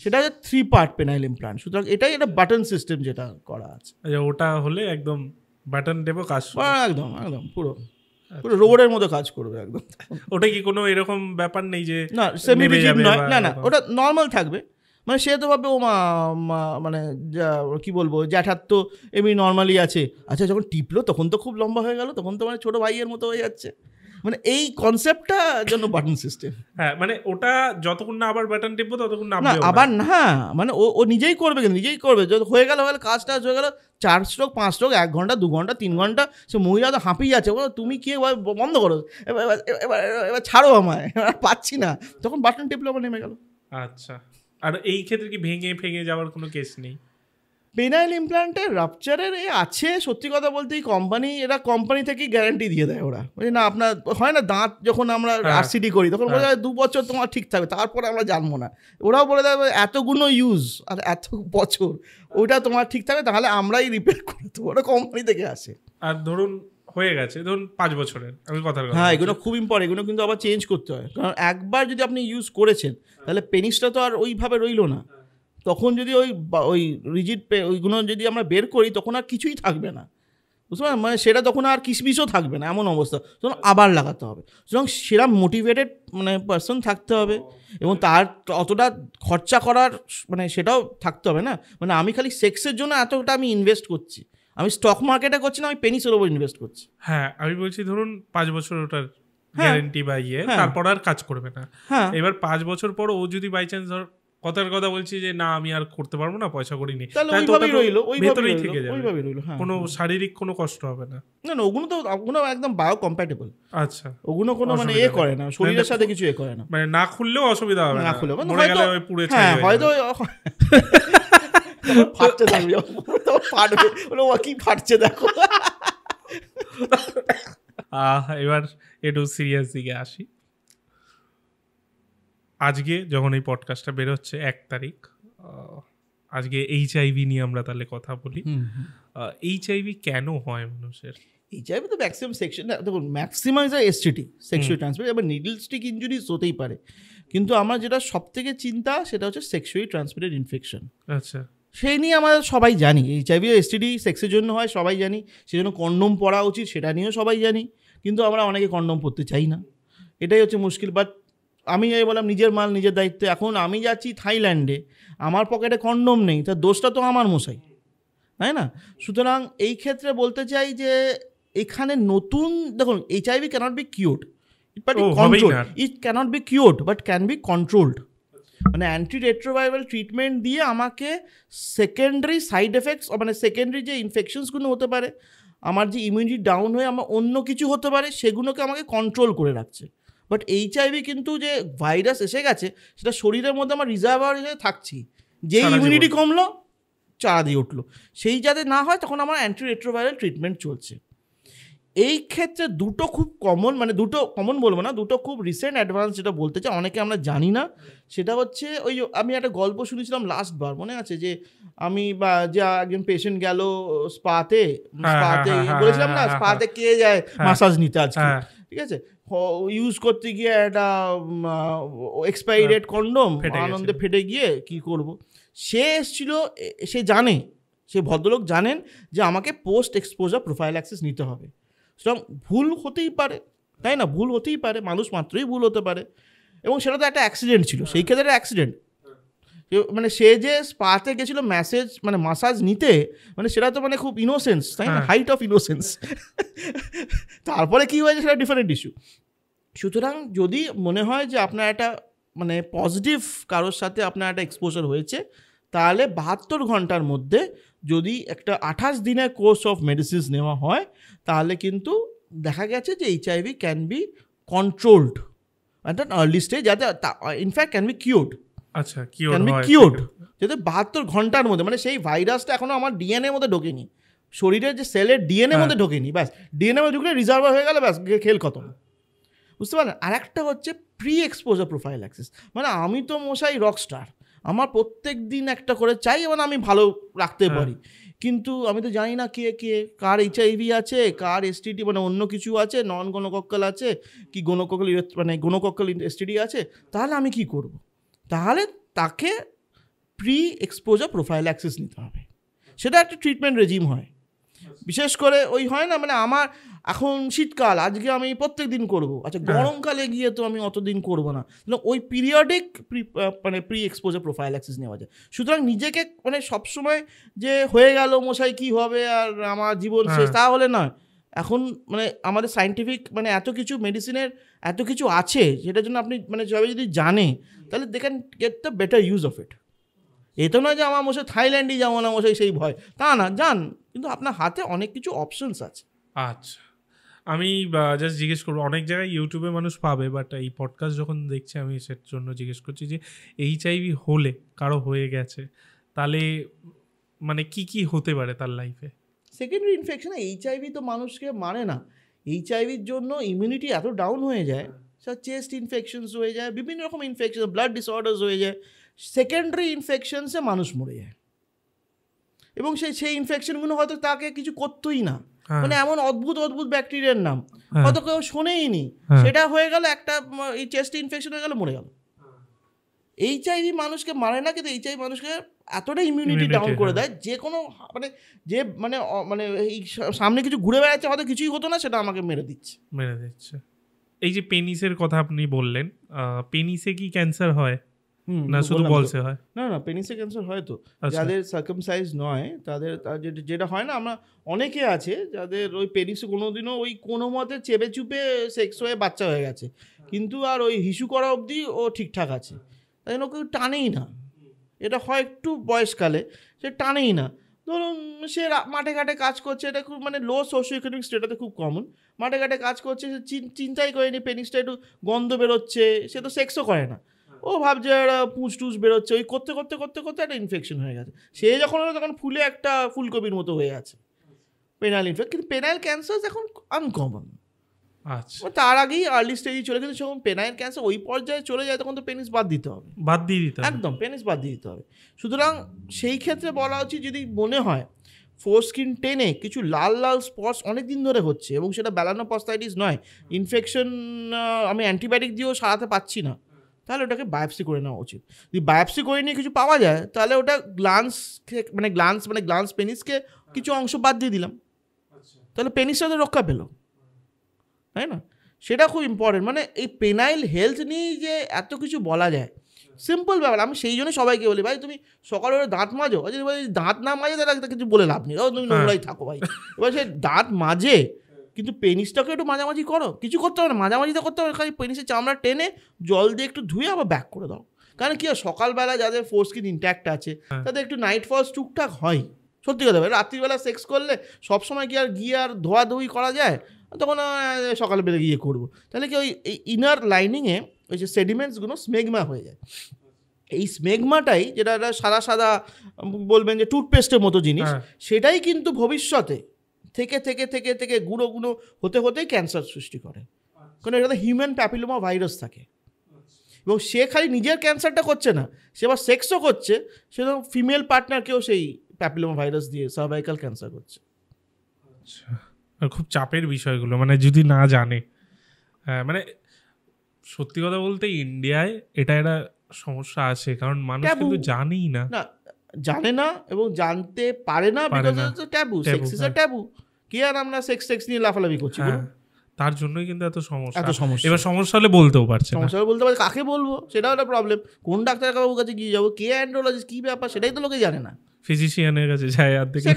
সেটা হচ্ছে 3 পার্ট পেনাইল ইমপ্লান্ট। সুতরাং এটাই একটা বাটন সিস্টেম যেটা করা আছে। ওটা হলে একদম বাটন দেবো, কাজ একদম একদম পুরো রোবটের মতো কাজ করবে একদম। ওটা কি কোনো এরকম ব্যাপার নেই যে না সেমি রিজিড নয়, না না, ওটা নর্মাল থাকবে। মানে সে তো ভাবে ও মানে কি বলবো, জ্যাঠার তো এমনি নর্মালি আছে, আচ্ছা যখন টিপলো তখন তো খুব লম্বা হয়ে গেল, তখন তো মানে ছোটো ভাইয়ের মতো হয়ে যাচ্ছে, মানে এই কনসেপ্টটা জন্য বাটন সিস্টেম। হ্যাঁ, মানে ওটা যতক্ষণ না আবার বাটন টিপবো ততক্ষণ না আবার না, মানে ও নিজেই করবে, কিন্তু নিজেই করবে, যত হয়ে গেল কাজ টাজ হয়ে গেল, 4 স্ট্রোক 5 স্ট্রোক, 1 ঘন্টা 2 ঘন্টা 3 ঘন্টা, সে মহিলা তো হাঁপিয়ে যাচ্ছে, তুমি কি বন্ধ করো, এবার ছাড়ো আমায়, পাচ্ছি না, তখন বাটন টিপলে আবার নেমে গেল। আচ্ছা, আর এই ক্ষেত্রে কি ভেঙে যাওয়ার কোনো কেস নেই? পেনাইল ইমপ্লান্টের রাপচারের আছে, সত্যি কথা বলতে কোম্পানি থেকেই গ্যারান্টি দিয়ে দেয় ওরা, বুঝলি না, আপনার হয় না দাঁত যখন আমরা আরসিডি করি তখন বলে 2 বছর তোমার ঠিক থাকবে, তারপরে আমরা জানবো না, ওরাও বলে দেবে এতগুলো ইউজ আর এত বছর ওইটা তোমার ঠিক থাকবে, তাহলে আমরাই রিপেয়ার করে দেবো, ওটা কোম্পানি থেকে আসে। আর ধরুন হয়ে গেছে, ধরুন 5 বছরের, আমি কথা হ্যাঁ, এগুলো খুব ইম্পর্টেন্ট, এগুলো কিন্তু আবার চেঞ্জ করতে হয়, কারণ একবার যদি আপনি ইউজ করেছেন তাহলে পেনিসটা তো আর ওইভাবে রইলো না, তখন যদি ওই রিজিড ওইগুলো যদি আমরা বের করি তখন আর কিছুই থাকবে না, বুঝতে পারেন, মানে সেটা তখন আর কিসমিসও থাকবে না, এমন অবস্থা, তখন আবার লাগাতে হবে। সুতরাং সেরকম মোটিভেটেড মানে পার্সন থাকতে হবে, এবং তার অতটা খরচা করার মানে সেটাও থাকতে হবে না, মানে আমি খালি সেক্সের জন্য এতটা আমি ইনভেস্ট করছি, আমি স্টক মার্কেটে করছি না, আমি পেনিসের ওপর ইনভেস্ট করছি। হ্যাঁ, আমি বলছি ধরুন 5 বছর ওটার গ্যারান্টি বা তারপর আর কাজ করবে না। এবার 5 বছর পর ও যদি বাই চান্স ধর কথার কথা বলছি যে না আমি আর করতে পারবো না, পয়সা করিনি, ভেতরেই থেকে যাবে, কোনো শারীরিক কোনো কষ্ট হবে না। না না, ওগুলো একদম বায়ো কম্প্যাটেবল। আচ্ছা, ওগুলো কোনো মানে করে না, শরীরের সাথে কিছু করে না, মানে না খুললেও অসুবিধা হবে না, খুললেও মরে গেলে ওই পুড়ে ছাই হয়তো ফাটছে, ফাটবে, কি ফাটছে দেখো। এবার একটু সিরিয়াস দিকে আসি। আজকে যখন এই পডকাস্টটা বেরোচ্ছে 1 তারিখ, আজকে HIV নিয়ে আমরা তাহলে কথা বলি। HIV কেন হয় মানুষের? HIV তো ম্যাক্সিমাম সেকশন, দেখুন maximum is STD, sexually transmitted, এবার নিডল স্টিক ইনজুরিজ হতেই পারে, কিন্তু আমার যেটা সব থেকে চিন্তা সেটা হচ্ছে সেক্সুয়ালি ট্রান্সমিটেড ইনফেকশন। আচ্ছা, সেই নিয়ে আমরা সবাই জানি HIV ও STD সেক্সের জন্য হয়, সবাই জানি, সেজন্য কন্ডোম পরা উচিত সেটা নিয়েও সবাই জানি, কিন্তু আমরা অনেকে কন্ডোম পরতে চাই না, এটাই হচ্ছে মুশকিল। বাট আমি এই বললাম নিজের মাল নিজের দায়িত্ব, এখন আমি যাচ্ছি থাইল্যান্ডে, আমার পকেটে কন্ডোম নেই, তার দোষটা তো আমার মশাই, তাই না? সুতরাং এই ক্ষেত্রে বলতে চাই যে এখানে নতুন, দেখুন HIV cannot be cured, it cannot be cured but can be controlled, মানে অ্যান্টি রেট্রোভাইরাল ট্রিটমেন্ট দিয়ে আমাকে সেকেন্ডারি সাইড এফেক্টস, মানে সেকেন্ডারি যে ইনফেকশনসগুলো হতে পারে, আমার যে ইমিউনিটি ডাউন হয়ে আমার অন্য কিছু হতে পারে, সেগুলোকে আমাকে কন্ট্রোল করে রাখছে। বাট HIV কিন্তু যে ভাইরাস এসে গেছে সেটা শরীরের মধ্যে আমার রিজার্ভার হিসেবে থাকছি, যেই ইমিউনিটি কমলো চারা দিয়ে উঠলো, সেই যাতে না হয় তখন আমার অ্যান্টি রেট্রোভাইরাল ট্রিটমেন্ট চলছে। এই ক্ষেত্রে দুটো খুব কমন, মানে দুটো কমন বলবো না, দুটো খুব রিসেন্ট অ্যাডভান্স যেটা বলতে চাই, অনেকে আমরা জানি না, সেটা হচ্ছে ওই আমি একটা গল্প শুনেছিলাম লাস্টবার, মনে আছে যে আমি বা যে একজন পেশেন্ট গেল স্পাতে বলেছিলাম না, স্পাতে কে যায় মাসাজ নিতে আজকে, ঠিক আছে, ইউজ করতে গিয়ে একটা এক্সপায়ারি ডেট কন্ডোম আনন্দে ফেটে গিয়ে কি করব। সে এসেছিল, সে জানে, সে ভদ্রলোক জানেন যে আমাকে পোস্ট এক্সপোজার প্রোফাইল্যাক্সিস নিতে হবে। সুতরাং ভুল হতেই পারে, তাই না, ভুল হতেই পারে, মানুষ মাত্রই ভুল হতে পারে, এবং সেটা তো একটা অ্যাক্সিডেন্ট ছিল, সেই ক্ষেত্রে একটা অ্যাক্সিডেন্ট, মানে সে যে স্পাতে গেছিলো মাসাজ নিতে, মানে সেটা তো মানে খুব ইনোসেন্স, তাই না, হাইট অফ ইনোসেন্স। তারপরে কি হয়েছে সেটা ডিফারেন্ট ইস্যু। সুতরাং যদি মনে হয় যে আপনার একটা মানে পজিটিভ কারোর সাথে আপনার একটা এক্সপোজার হয়েছে, তাহলে 72 ঘন্টার মধ্যে যদি একটা 28 দিনের কোর্স অফ মেডিসিনস নেওয়া হয়, তাহলে কিন্তু দেখা গেছে যে HIV can be controlled at an early stage, যাতে ইনফ্যাক্ট ক্যান বি কিউরড। আচ্ছা, ক্যান বি কিউরড, যাতে 72 ঘন্টার মধ্যে, মানে সেই ভাইরাসটা এখনো আমার ডিএনএর মধ্যে ঢোকেনি, শরীরের যে সেলের ডিএনএর মধ্যে ঢোকেনি, ব্যাস ডিএনএ মধ্যে ঢুকলে রিজার্ভার হয়ে গেলে ব্যাস খেল খতম, বুঝতে পারলেন। আর একটা হচ্ছে প্রি এক্সপোজার প্রোফাইল্যাক্সিস, মানে আমি তো মশাই রকস্টার, আমার প্রত্যেক দিন একটা করে চাই, মানে আমি ভালো রাখতে পারি, কিন্তু আমি তো জানি না কার HIV আছে, কার STD মানে অন্য কিছু আছে, নন গোনোকক্কাল আছে কি গোনোকক্কাল STD আছে, তাহলে আমি কি করব? তাহলে তাকে প্রি এক্সপোজার প্রোফাইল্যাক্সিস নিতে হবে, সেটা একটা ট্রিটমেন্ট রেজিম হয়, বিশেষ করে ওই হয় না, মানে আমার এখন শীতকাল, আজকে আমি প্রত্যেক দিন করবো, আচ্ছা গরমকালে গিয়ে তো আমি অতদিন করবো না, ওই পিরিয়ডিক মানে প্রি এক্সপোজার প্রোফাইল্যাক্সিস নেওয়া যায়। সুতরাং নিজেকে মানে সবসময় যে হয়ে গেল মশাই কি হবে আর আমার জীবন শেষ, তাহলে নয়। এখন মানে আমাদের সায়েন্টিফিক মানে এত কিছু মেডিসিনের এত কিছু আছে, যেটার জন্য আপনি মানে সবাই যদি জানে, তাহলে they can get the better use of it. এ তো নয় যে আমার মশাই থাইল্যান্ডই যাবো না মশাই সেই ভয়, তা না, যান, কিন্তু আপনার হাতে অনেক কিছু অপশনস আছে। আচ্ছা, আমি জাস্ট জিজ্ঞেস করবো, অনেক জায়গায় ইউটিউবে মানুষ পাবে, বাট এই পডকাস্ট যখন দেখছি আমি সেটার জন্য জিজ্ঞেস করছি যে HIV হলে, কারো হয়ে গেছে, তাহলে মানে কি কি হতে পারে তার লাইফে? সেকেন্ডারি ইনফেকশন, HIV তো মানুষকে মারে না, HIVর জন্য ইমিউনিটি এত ডাউন হয়ে যায়, স্যার চেস্ট ইনফেকশনস হয়ে যায়, বিভিন্ন রকম ইনফেকশন, ব্লাড ডিসঅর্ডার্স হয়ে যায়, সেকেন্ডারি ইনফেকশনসে মানুষ মরে যায়, এবং সেই ইনফেকশনগুলো হয়তো তাকে কিছু করতোই না, মানে এমন অদ্ভুত অদ্ভুত ব্যাকটেরিয়ার নাম হয়তো কেউ শোনেইনি, সেটা হয়ে গেল একটা এই চেস্ট ইনফেকশন হয়ে গেল, মরে গেল। HIV মানুষকে মারে না, কিন্তু HIV মানুষকে এতটা ইমিউনিটি ডাউন করে দেয়, যে কোনো মানে যে মানে মানে এই সামনে কিছু ঘুরে বেড়াচ্ছে, হয়তো কিছুই হতো না, সেটা আমাকে মেরে দিচ্ছে। এই যে পেনিসের কথা আপনি বললেন, পেনিসে কি ক্যান্সার হয় না শুধু বলছে হয়? না, পেনিসে ক্যান্সার হয় তো, যাদের সার্কামসাইজ নয় তাদের, যেটা হয় না, আমরা অনেকে আছে যাদের ওই পেনিসে কোনোদিনও ওই কোনো মতে চেপে চুপে সেক্স হয়ে বাচ্চা হয়ে গেছে, কিন্তু আর ওই হিসু করা অবধি ও ঠিকঠাক আছে, তাই জন্য কেউ টানেই না, এটা হয় একটু বয়সকালে, সে টানেই না। ধরুন সে মাঠে ঘাটে কাজ করছে, এটা খুব মানে লো সোশিও ইকোনমিক স্টেটাতে খুব কমন, মাঠে ঘাটে কাজ করছে, সে চিন্তাই করেনি পেনিসটা একটু গন্ধ বেরোচ্ছে, সে তো সেক্সও করে না, ও ভাবছে একটা পুঁচ টুচ বেরোচ্ছে, ওই করতে করতে করতে করতে একটা ইনফেকশন হয়ে গেছে, সে যখন হলো তখন ফুলে একটা ফুলকপির মতো হয়ে আছে, পেনাইল ইনফেকশন। কিন্তু পেনাইল ক্যান্সার এখন আনকমন, আচ্ছা, তার আগেই আর্লি স্টেজে চলে গেছে, যখন পেনাইল ক্যান্সার ওই পর্যায়ে চলে যায় তখন তো পেনিস বাদ দিতে হবে, একদম পেনিস বাদ দিয়ে দিতে হবে। সুতরাং সেই ক্ষেত্রে বলা উচিত, যদি মনে হয় ফোরস্কিন টেনে কিছু লাল লাল স্পটস অনেক দিন ধরে হচ্ছে, এবং সেটা মেলানোপস্টাইটিস নয়, ইনফেকশন আমি অ্যান্টিবায়োটিক দিয়েও সারাতে পারছি না, তাহলে ওটাকে বায়োপসি করে নেওয়া উচিত। যদি বায়োপসি করে নিয়ে কিছু পাওয়া যায়, তাহলে ওটা গ্লান্স পেনিসকে কিছু অংশ বাদ দিয়ে দিলাম, তাহলে পেনিসটা তো রক্ষা পেল, তাই না? সেটা খুব ইম্পর্টেন্ট। মানে এই পেনাইল হেলথ নিয়েই যে এত কিছু বলা যায়, সিম্পল ব্যাপার। আমি সেই জন্য সবাইকে বলি, ভাই তুমি সকালে দাঁত মাজো, যদি দাঁত না মাজে তাহলে কিছু বলে লাভ নেই, তুমি নোংরাই থাকো ভাই। এবার সে দাঁত মাজে, কিন্তু পেনিসটাকে একটু মাঝামাঝি করো, কিছু করতে হবে না, মাঝামাঝিটা করতে হবে, খালি পেনিসের চামড়া টেনে জল দিয়ে একটু ধুয়ে আবার ব্যাক করে দাও। কারণ কি হয়, সকালবেলা যাদের ফোরস্কিন ইনট্যাক্ট আছে তাদের একটু নাইট ফলস টুকটাক হয়, সত্যি কথা। রাত্রিবেলা সেক্স করলে সবসময় কি আর গিয়ে আর ধোয়াধুয়ি করা যায়, তখন সকালবেলা গিয়ে করবো, তাহলে কি ওই ইনার লাইনিংয়ে ওই যে সেডিমেন্টসগুলো স্মেগমা হয়ে যায়। এই স্মেগমাটাই, যেটা সাদা সাদা বলবেন যে টুথপেস্টের মতো জিনিস, সেটাই কিন্তু ভবিষ্যতে থেকে থেকে থেকে থেকে গুঁড়ো গুঁড়ো হতে হতেই ক্যান্সার সৃষ্টি করে, কারণ এটাতে হিউম্যান প্যাপিলোমা ভাইরাস থাকে। এবং সে খালি নিজের ক্যান্সারটা করছে না, সে আবার সেক্সও করছে, সে ফিমেল পার্টনারকেও সেই প্যাপিলোমা ভাইরাস দিয়ে সার্ভাইকাল ক্যান্সার করছে। আচ্ছা, খুব চাপের বিষয়গুলো, মানে যদি না জানে। মানে সত্যি কথা বলতে ইন্ডিয়ায় এটা একটা সমস্যা আছে, কারণ মানুষ কিন্তু জানেই না, জানে না এবং জানতে পারে না, because it's a taboo, sex is a taboo. কি আর আমরা সেক্স নিয়ে লাফালাফি করছি, তার জন্যই কিন্তু এত সমস্যা। এবার সমস্যা হলে বলতেও পারছে না, সমস্যা হলে বলতে পারছে, কাকে বলবো সেটাও একটা প্রবলেম। কোন ডাক্তার বাবুর কাছে গিয়ে যাবো, কে অ্যান্ড্রোলজিস্ট, কি ব্যাপার সেটাই তো লোকে জানে না। ফিজিশিয়ানের কাছে যায়, আর দেখি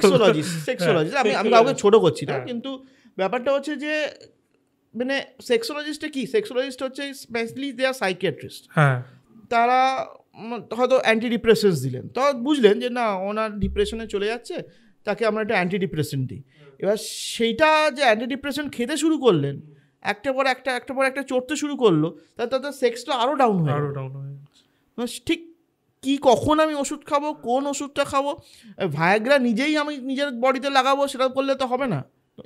সেক্সোলজিস্ট। আমি কাউকে ছোট করছি না, কিন্তু ব্যাপারটা হচ্ছে যে মানে সেক্সোলজিস্টটা কি, সেক্সোলজিস্ট হচ্ছে স্পেশালি দে আর সাইকিয়াট্রিস্ট। তারা হয়তো অ্যান্টি ডিপ্রেসেন্টস দিলেন, তো বুঝলেন যে না ওনার ডিপ্রেশনে চলে যাচ্ছে, তাকে আমরা একটা অ্যান্টি ডিপ্রেসেন্ট দিই। এবার সেইটা যে অ্যান্টি ডিপ্রেসেন্ট খেতে শুরু করলেন, একটা পর একটা চড়তে শুরু করলো, তার সেক্সটা আরও ডাউন হয়ে ঠিক কি কখন আমি ওষুধ খাবো, কোন ওষুধটা খাবো, ভায়াগ্রা নিজেই আমি নিজের বডিতে লাগাবো সেটা করলে তো হবে না।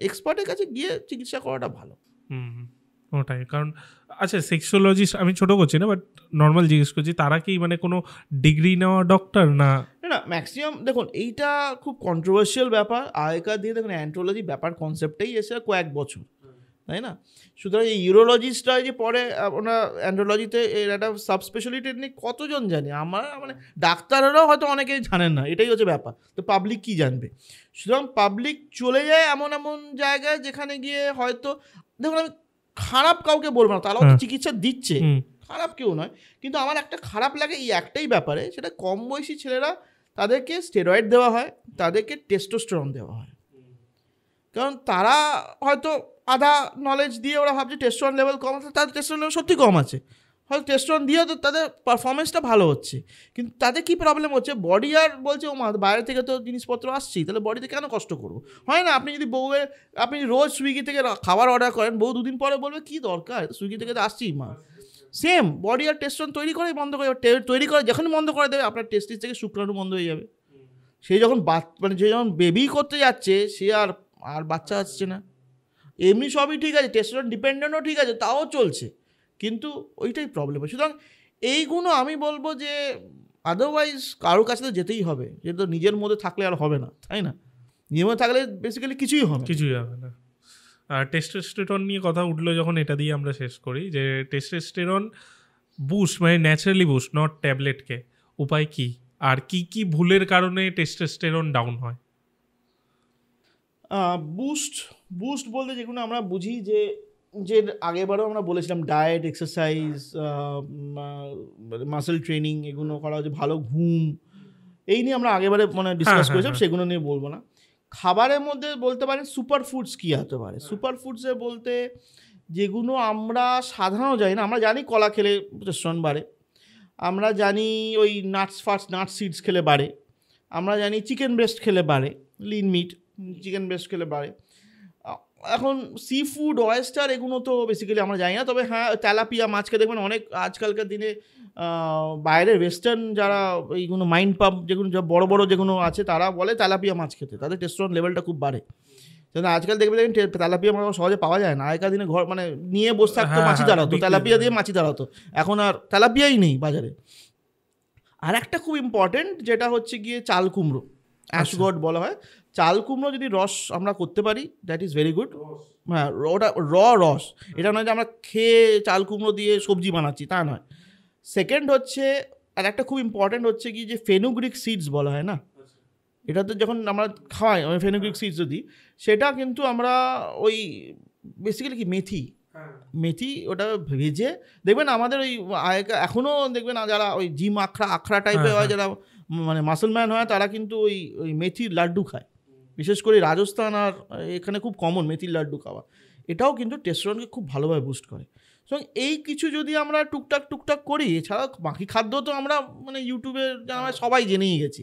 এক্সপার্টের কাছে গিয়ে চিকিৎসা করাটা ভালো। ওটাই, কারণ আচ্ছা সেক্সোলজিস্ট আমি ছোট করছি না, বাট নর্মাল জিজ্ঞেস করছি, তারা কি মানে কোনো ডিগ্রি নেওয়া ডক্টর না? না ম্যাক্সিমাম দেখুন এইটা খুব কন্ট্রোভার্সিয়াল ব্যাপার। আগেকার দিয়ে দেখুন অ্যান্ড্রোলজি ব্যাপার কনসেপ্টটাই এসে কয়েক বছর, তাই না? সুতরাং এই ইউরোলজিস্টরা যে পরে ওনার অ্যান্ড্রোলজিতে এর একটা সাবস্পেশালিটি নিয়ে কতজন জানে, আমার মানে ডাক্তাররাও হয়তো অনেকেই জানেন না, এটাই হচ্ছে ব্যাপার। তো পাবলিক কি জানবে? সুতরাং পাবলিক চলে যায় এমন এমন জায়গায় যেখানে গিয়ে হয়তো দেখুন আমি খারাপ কাউকে বলবো না, তারাও তো চিকিৎসা দিচ্ছে, খারাপ কেউ নয়, কিন্তু আমার একটা খারাপ লাগে এই একটাই ব্যাপারে, সেটা কম বয়সী ছেলেরা তাদেরকে স্টেরয়েড দেওয়া হয়, তাদেরকে টেস্টোস্টেরন দেওয়া হয়, কারণ তারা হয়তো আধা নলেজ দিয়ে ওরা ভাবছে টেস্টোস্টেরন লেভেল কম আছে, তাদের টেস্টোস্টেরন লেভেল সত্যি কম আছে, হয়তো টেস্টোস্টেরন দিয়েও তো তাদের পারফরমেন্সটা ভালো হচ্ছে, কিন্তু তাদের কী প্রবলেম হচ্ছে, বডি আর বলছে ও মা বাইরে থেকে তো জিনিসপত্র আসছেই, তাহলে বডিতে কেন কষ্ট করবো? হয় না, আপনি যদি আপনি রোজ সুইগি থেকে খাবার অর্ডার করেন, বউ দুদিন পরে বলবে কী দরকার, সুইগি থেকে তো আসছি মা। সেম বডি আর টেস্টোস্টেরন তৈরি করেই বন্ধ করে, তৈরি করে যখনই বন্ধ করে দেবে আপনার টেস্টিস থেকে শুক্রাণু বন্ধ হয়ে যাবে। সে যখন মানে যে যখন বেবি করতে যাচ্ছে সে আর বাচ্চা আসছে না, এমনি সবই ঠিক আছে, টেস্টোস্টেরন ডিপেন্ডেন্টও ঠিক আছে, তাও চলছে, কিন্তু ওইটাই প্রবলেম। সুতরাং এইগুলো আমি বলবো যে আদারওয়াইজ কারোর কাছে তো যেতেই হবে, যেহেতু নিজের মধ্যে থাকলে আর হবে না, তাই না? নিজের মধ্যে থাকলে বেসিক্যালি কিছুই হবে না। আর টেস্টোস্টেরন নিয়ে কথা উঠলো যখন, এটা দিয়ে আমরা শেষ করি যে টেস্টোস্টেরন বুস্ট মানে ন্যাচারালি বুস্ট, নট ট্যাবলেটকে, উপায় কি, আর কি কি ভুলের কারণে টেস্টোস্টেরন ডাউন হয়? বুস্ট বলতে যেগুলো আমরা বুঝি যে আগেবারও আমরা বলেছিলাম ডায়েট, এক্সারসাইজ, মাসেল ট্রেনিং, এগুলো করা হচ্ছে, ভালো ঘুম, এই নিয়ে আমরা আগেবারে মানে ডিসকাস করেছিলাম, সেগুলো নিয়ে বলবো না। খাবারের মধ্যে বলতে পারেন সুপার ফুডস কী হতে পারে। সুপার ফুডসে বলতে যেগুলো আমরা সাধারণত জানি না, আমরা জানি কলা খেলে টেস্টোস্টেরন বাড়ে, আমরা জানি ওই নাটস সিডস খেলে বাড়ে, আমরা জানি চিকেন ব্রেস্ট খেলে বাড়ে, লিন মিট চিকেন ব্রেস্ট খেলে বাড়ে। এখন সি ফুড, ওয়েস্টার এগুলো তো বেসিক্যালি আমরা জানি না, তবে হ্যাঁ তেলাপিয়া মাছকে দেখবেন অনেক আজকালকার দিনে বাইরের ওয়েস্টার্ন যারা এইগুলো মাইন্ড পাম্প যেগুলো বড় বড় যেগুলো আছে তারা বলে তেলাপিয়া মাছ খেতে, তাদের টেস্টোস্টেরন লেভেলটা খুব বাড়ে। আজকাল দেখবেন তেলাপিয়া মাছ সহজে পাওয়া যায় না, আগেকার দিনে ঘর মানে নিয়ে বসে থাকতো, মাছি দাঁড়াতো, তেলাপিয়া দিয়ে মাছি দাঁড়াতো, এখন আর তেলাপিয়াই নেই বাজারে। আর একটা খুব ইম্পর্টেন্ট যেটা হচ্ছে গিয়ে চাল কুমড়ো, অ্যাশগট বলা হয়, চাল কুমড়ো যদি রস আমরা করতে পারি দ্যাট ইজ ভেরি গুড। হ্যাঁ, ওটা রস, এটা নয় যে আমরা খেয়ে চাল কুমড়ো দিয়ে সবজি বানাচ্ছি, তা নয়। সেকেন্ড হচ্ছে আর একটা খুব ইম্পর্টেন্ট হচ্ছে কি যে ফেনুগ্রিক সিডস বলা হয় না, এটাতে যখন আমরা খাওয়াই ফেনুগ্রিক সিডস যদি, সেটা কিন্তু আমরা ওই বেসিক্যালি কি মেথি ওটা ভেজে দেখবেন আমাদের ওই এখনও দেখবেন যারা ওই জিম আখড়া টাইপের হয়, যারা মানে মাসলম্যান হয়, তারা কিন্তু ওই মেথির লাড্ডু খায়, বিশেষ করে রাজস্থান আর এখানে খুব কমন মেথির লাড্ডু খাওয়া, এটাও কিন্তু টেস্টোস্টেরনকে খুব ভালোভাবে বুস্ট করে। সো এই কিছু যদি আমরা টুকটাক করি, এছাড়া বাকি খাদ্য তো আমরা মানে ইউটিউবে সবাই জেনেই গেছি,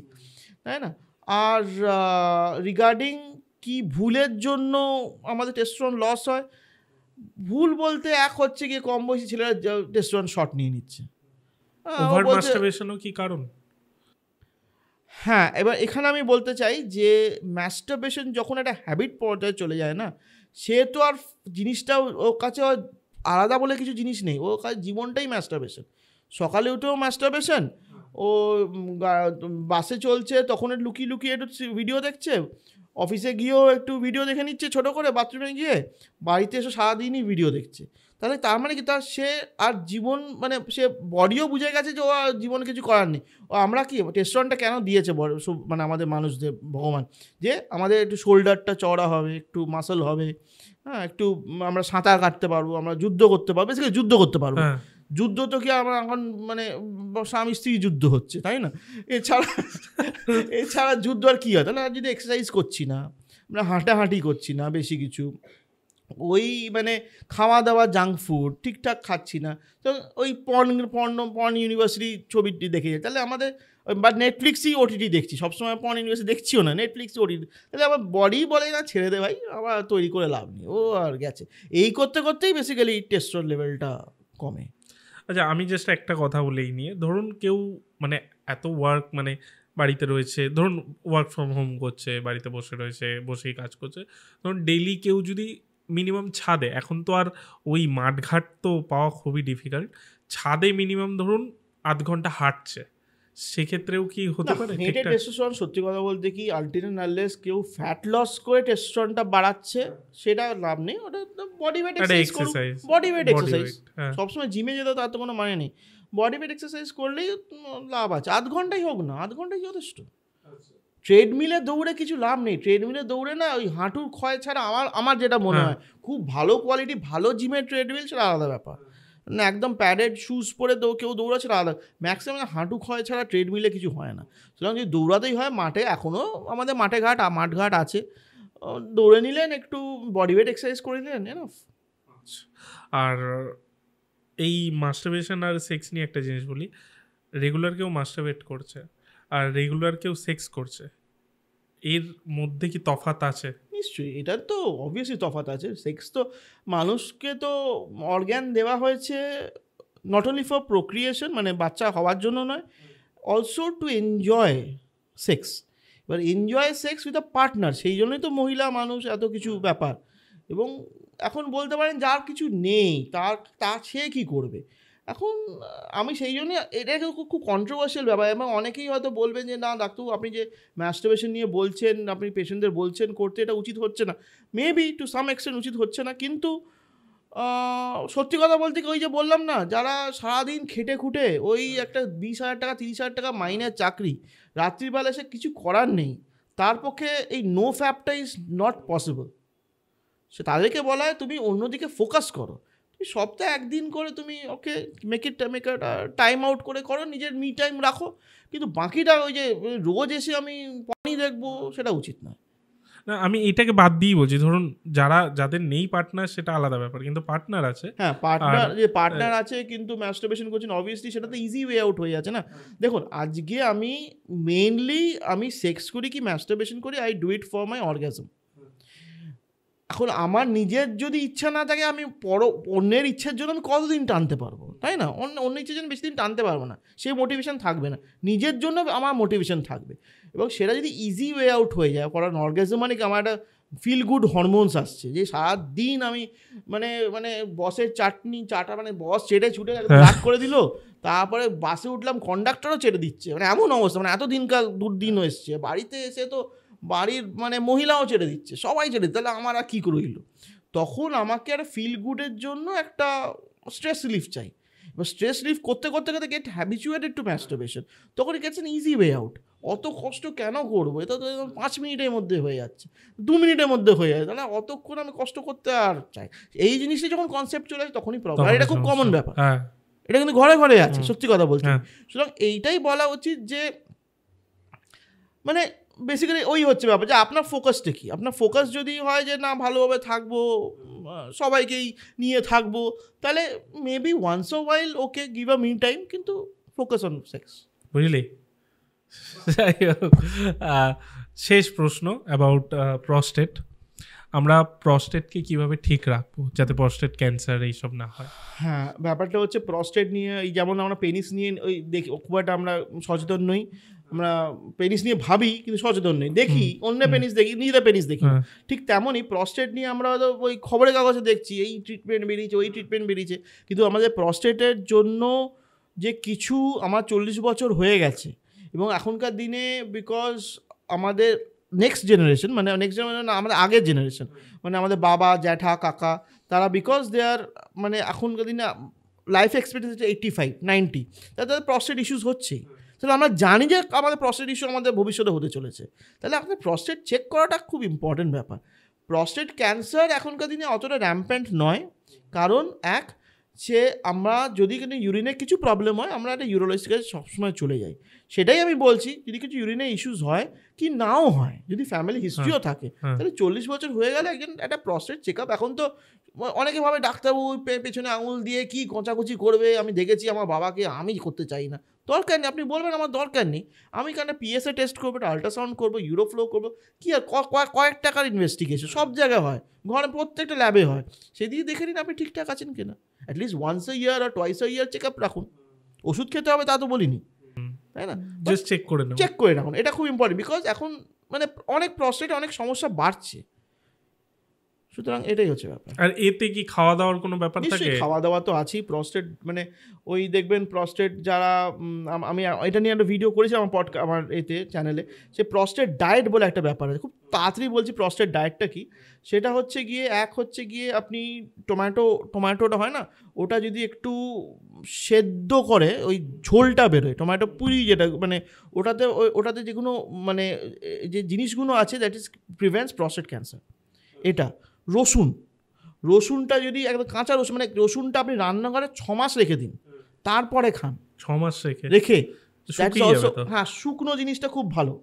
তাই না? আর রিগার্ডিং কি ভুলের জন্য আমাদের টেস্টোস্টেরন লস হয়, ভুল বলতে এক হচ্ছে গিয়ে কম বয়সী ছেলেরা টেস্টোস্টেরন শট নিয়ে নিচ্ছে। ওভার মাস্টারবেশনও কি কারণ? হ্যাঁ, এবার এখানে আমি বলতে চাই যে ম্যাস্টারবেশন যখন একটা হ্যাবিট পর্যায়ে চলে যায় না, সে তো আর জিনিসটা ওর কাছে আলাদা বলে কিছু জিনিস নেই, ওর কাছে জীবনটাই ম্যাস্টারবেশন। সকালে উঠেও ম্যাস্টারবেশন, ও বাসে চলছে তখন লুকিয়ে লুকিয়ে একটু ভিডিও দেখছে, অফিসে গিয়েও একটু ভিডিও দেখে নিচ্ছে ছোটো করে বাথরুমে গিয়ে, বাড়িতে এসে সারাদিনই ভিডিও দেখছে। তাহলে তার মানে কি, তার সে আর জীবন মানে সে বডিও বুঝে গেছে যে ও আর জীবনে কিছু করার নেই। ও আমরা কি টেস্টোস্টেরনটা কেন দিয়েছে মানে আমাদের মানুষদের ভগবান, যে আমাদের একটু শোল্ডারটা চওড়া হবে, একটু মাসল হবে, হ্যাঁ, একটু আমরা সাঁতার কাটতে পারবো, আমরা যুদ্ধ করতে পারবো, বেসিক্যালি যুদ্ধ করতে পারবো। যুদ্ধ তো কি আমরা এখন মানে স্বামী স্ত্রী যুদ্ধ হচ্ছে, তাই না? এছাড়া যুদ্ধ আর কী হয়? তাহলে যদি এক্সারসাইজ করছি না, আমরা হাঁটাহাঁটি করছি না বেশি কিছু, ওই মানে খাওয়া দাওয়া জাঙ্ক ফুড ঠিকঠাক খাচ্ছি না, তো ওই পর্ন ইউনিভার্সিটি ছবিটি দেখে যায়, তাহলে আমাদের বা নেটফ্লিক্সই ওটিটি দেখছি, সবসময় পর্ন ইউনিভার্সিটি দেখছিও না, নেটফ্লিক্সই ওটিটি, তাহলে আমার বডি বলে না ছেড়ে দে ভাই, আবার তৈরি করে লাভ নেই, ও আর গেছে। এই করতে করতেই বেসিক্যালি টেস্টোস্টেরন লেভেলটা কমে। আচ্ছা, আমি জাস্ট একটা কথা বলেই নিয়ে, ধরুন কেউ মানে এত ওয়ার্ক মানে বাড়িতে রয়েছে, ধরুন ওয়ার্ক ফ্রম হোম করছে, বাড়িতে বসে রয়েছে, বসেই কাজ করছে, ধরুন ডেইলি কেউ যদি মিনিমাম ছাদে, এখন তো আর ওই মাঠঘাট তো পাওয়া খুবই ডিফিকাল্ট, ছাদে মিনিমাম ধরুন আধ ঘন্টা হাঁটছে, সেক্ষেত্রেও কি হতে পারে? হেঁটে টেস্টোস্টেরন সত্যি কথা বলতে কি আলটিমেট আনলেস কেউ ফ্যাট লস করে টেস্টোস্টেরনটা বাড়াচ্ছে, সেটা লাভ নেই, ওটা body weight exercise, body weight exercise. সবসময় জিমে যেতে তার তো কোনো মানে নেই, বডি ওয়েট এক্সারসাইজ করলেই লাভ আছে, আধ ঘন্টাই হোক না, আধ ঘন্টাই যথেষ্ট। ট্রেডমিলে দৌড়ে কিছু লাভ নেই, ট্রেডমিলে দৌড়ে না ওই হাঁটুর ক্ষয় ছাড়া আমার যেটা মনে হয়, খুব ভালো কোয়ালিটি ভালো জিমের ট্রেডমিল সেটা আলাদা ব্যাপার না, একদম প্যাডেড শুজ পরে কেউ দৌড়াচ্ছে আলাদা, ম্যাক্সিমাম হাঁটু ক্ষয় ছাড়া ট্রেডমিলে কিছু হয় না। সুতরাং যদি দৌড়াতেই হয় মাঠে, এখনও আমাদের মাঠঘাট আছে, দৌড়ে নিলেন, একটু বডি ওয়েট এক্সারসাইজ করে নিলেন, এনাফ। আর এই মাস্টারবেশন আর সেক্স নিয়ে একটা জিনিস বলি, রেগুলার কেউ মাস্টারবেট করছে আর রেগুলার কেউ সেক্স করছে, এর মধ্যে কি তফাৎ আছে? নিশ্চয়ই, এটার তো অবভিয়াসলি তফাৎ আছে। সেক্স তো মানুষকে তো অর্গ্যান দেওয়া হয়েছে নট অনলি ফর প্রোক্রিয়েশন মানে বাচ্চা হওয়ার জন্য নয়, অলসো টু এনজয় সেক্স। এবার enjoy sex with a partner, সেই জন্যই তো মহিলা মানুষ এত কিছু ব্যাপার। এবং এখন বলতে পারেন যার কিছু নেই তার সে কী করবে। এখন আমি সেই জন্য এটাকে খুব কন্ট্রোভার্সিয়াল ব্যাপার, এবং অনেকেই হয়তো বলবেন যে না ডাক্তারবাবু আপনি যে ম্যাস্টারবেশন নিয়ে বলছেন, আপনি পেশেন্টদের বলছেন করতে, এটা উচিত হচ্ছে না। মেবি টু সাম এক্সটেন্ট উচিত হচ্ছে না, কিন্তু সত্যি কথা বলতে কি ওই যে বললাম না, যারা সারাদিন খেটে খুঁটে ওই একটা 20,000 টাকা 30,000 টাকা মাইনের চাকরি, রাত্রিবেলা এসে কিছু করার নেই, তার পক্ষে এই নো ফ্যাপটা ইজ নট পসিবল। সে তাদেরকে বলা হয় তুমি অন্যদিকে ফোকাস করো, সপ্তাহে একদিন করে তুমি ওকে মেক টাইম আউট করে করো, নিজের মি টাইম রাখো, কিন্তু বাকিটা ওই যে রোজ এসে আমি পানি দেখবো সেটা উচিত নয়। না, আমি এটাকে বাদ দিয়েই বলছি, ধরুন যাদের নেই পার্টনার সেটা আলাদা ব্যাপার, কিন্তু পার্টনার আছে, হ্যাঁ পার্টনার আছে কিন্তু ম্যাস্টারবেশন করছেন, অবভিয়াসলি সেটা তো ইজি ওয়ে আউট হয়ে যাচ্ছে না। দেখুন আজকে আমি মেইনলি সেক্স করি কি ম্যাস্টারবেশন করি, I do it for my orgasm. এখন আমার নিজের যদি ইচ্ছা না থাকে, আমি অন্যের ইচ্ছার জন্য আমি কতদিন টানতে পারবো, তাই না? অন্য ইচ্ছার জন্য বেশি দিন টানতে পারবো না, সেই মোটিভেশন থাকবে না, নিজের জন্য আমার মোটিভেশন থাকবে। এবং সেটা যদি ইজি ওয়ে আউট হয়ে যায়, কারণ অর্গাজম মানে কি আমার একটা ফিল গুড হরমোনস আসছে, যে সারাদিন আমি মানে বসের চাটা মানে বস চেটে ছুটে রাগ করে দিল, তারপরে বাসে উঠলাম কন্ডাক্টরও চেটে দিচ্ছে, মানে এমন অবস্থা, মানে এত দুর্দিন এসছে, বাড়িতে এসে তো বাড়ির মানে মহিলাও ছেড়ে দিচ্ছে, সবাই ছেড়ে দিচ্ছে, তাহলে আমার আর কী করে রইল? তখন আমাকে একটা ফিল গুডের জন্য একটা স্ট্রেস রিলিফ চাই। এবার স্ট্রেস রিলিফ করতে করতে গেট হ্যাবিচুয়েটেড টু ম্যাস্টারবেশন, তখন it gets an easy way out. অত কষ্ট কেন করবো? এটা তো 5 মিনিটের মধ্যে হয়ে যাচ্ছে, 2 মিনিটের মধ্যে হয়ে যাচ্ছে, তাহলে অতক্ষণ আমি কষ্ট করতে আর চাই? এই জিনিসটা যখন কনসেপ্ট চলে আসে তখনই প্রবলেম। আর এটা খুব কমন ব্যাপার, এটা কিন্তু ঘরে ঘরে আছে, সত্যি কথা বলতে। সুতরাং এইটাই বলা উচিত যে মানে বেসিক্যালি ওই হচ্ছে ব্যাপার, যে আপনার ফোকাসটা কী। আপনার ফোকাস যদি হয় যে না ভালোভাবে থাকবো, সবাইকেই নিয়ে থাকবো, তাহলে maybe once a while okay give a me time, কিন্তু ফোকাস অন সেক্স। বুঝলি? শেষ প্রশ্ন অ্যাবাউট প্রস্টেট, আমরা প্রস্টেটকে কিভাবে ঠিক রাখবো যাতে প্রস্টেট ক্যান্সার এইসব না হয়? হ্যাঁ, ব্যাপারটা হচ্ছে প্রস্টেট নিয়ে, এই যেমন আমরা পেনিস নিয়ে ওই দেখি খুব একটা আমরা সচেতন নই, আমরা পেনিস নিয়ে ভাবি কিন্তু সচেতন নেই, দেখি অন্য পেনিস দেখি, নিজেদের পেনিস দেখি। ঠিক তেমনই প্রস্টেট নিয়ে আমরা হয়তো ওই খবরের কাগজে দেখছি এই ট্রিটমেন্ট বেরিয়েছে, ওই ট্রিটমেন্ট বেরিয়েছে, কিন্তু আমাদের প্রস্টেটের জন্য যে কিছু আমার 40 বছর হয়ে গেছে এবং এখনকার দিনে বিকজ আমাদের নেক্সট জেনারেশন মানে আমাদের আগের জেনারেশন মানে আমাদের বাবা জ্যাঠা কাকা তারা বিকজ দে আর মানে এখনকার দিনে লাইফ এক্সপেক্টেন্সি হচ্ছে 85-90, তাদের প্রস্টেট ইস্যুস হচ্ছেই। তাহলে আমরা জানি যে আমাদের প্রস্টেট ইস্যু আমাদের ভবিষ্যতে হতে চলেছে, তাহলে আপনার প্রস্টেট চেক করাটা খুব ইম্পর্টেন্ট ব্যাপার। প্রস্টেট ক্যান্সার এখনকার দিনে অতটা র্যাম্প্যান্ট নয়, কারণ এক সে আমরা যদি কিন্তু ইউরিনে কিছু প্রবলেম হয় আমরা একটা ইউরোলজিস্টের কাছে সবসময় চলে যাই। সেটাই আমি বলছি, যদি কিছু ইউরিনে ইস্যুস হয় কি নাও হয়, যদি ফ্যামিলি হিস্ট্রিও থাকে, তাহলে 40 বছর হয়ে গেলে একজন একটা প্রস্টেট চেক আপ। এখন তো অনেকে ভাবে ডাক্তারবাবু পেছনে আঙুল দিয়ে কি কোঁচাকুচি করবে, আমি দেখেছি আমার বাবাকে, আমি করতে চাই না। দরকার নেই, আপনি বলবেন আমার দরকার নেই, আমি কেন পিএসএ টেস্ট করবো, একটা আল্ট্রাসাউন্ড করবো, ইউরোফ্লো করবো, কি আর কয়েক টাকার ইনভেস্টিগেশন সব জায়গায় হয়, ঘরে প্রত্যেকটা ল্যাবে হয়, সেদিকে দেখে নিন আপনি ঠিকঠাক আছেন কিনা। অ্যাটলিস্ট ওয়ান্স এ ইয়ার আর twice a year check up রাখুন। ওষুধ খেতে হবে তা তো বলিনি, তাই না, জাস্ট চেক করে রাখুন, এটা খুব ইম্পর্টেন্ট। বিকজ এখন মানে অনেক প্রস্টেটে অনেক সমস্যা বাড়ছে, সুতরাং এটাই হচ্ছে ব্যাপার। আর এতে কি খাওয়া দাওয়ার কোনো ব্যাপার থাকে? খাওয়া দাওয়া তো আছেই। প্রস্টেট মানে ওই দেখবেন প্রস্টেট যারা আমি এটা নিয়ে একটা ভিডিও করেছি আমার এতে চ্যানেলে, সে প্রস্টেট ডায়েট বলে একটা ব্যাপার আছে, খুব তাড়াতাড়ি বলছি প্রস্টেট ডায়েটটা কি। সেটা হচ্ছে গিয়ে আপনি টমেটোটা হয় না, ওটা যদি একটু সেদ্ধ করে ওই ঝোলটা বেরোয়, টমেটো পুরি যেটা মানে ওটাতে যেগুলো মানে যে জিনিসগুলো আছে that is prevents prostate cancer. এটা রসুনটা যদি একদম কাঁচা রসুন মানে রসুনটা আপনি রান্নাঘরে 6 মাস রেখে দিন, তারপরে খান। 6 মাস রেখে হ্যাঁ, শুকনো জিনিসটা খুব ভালো,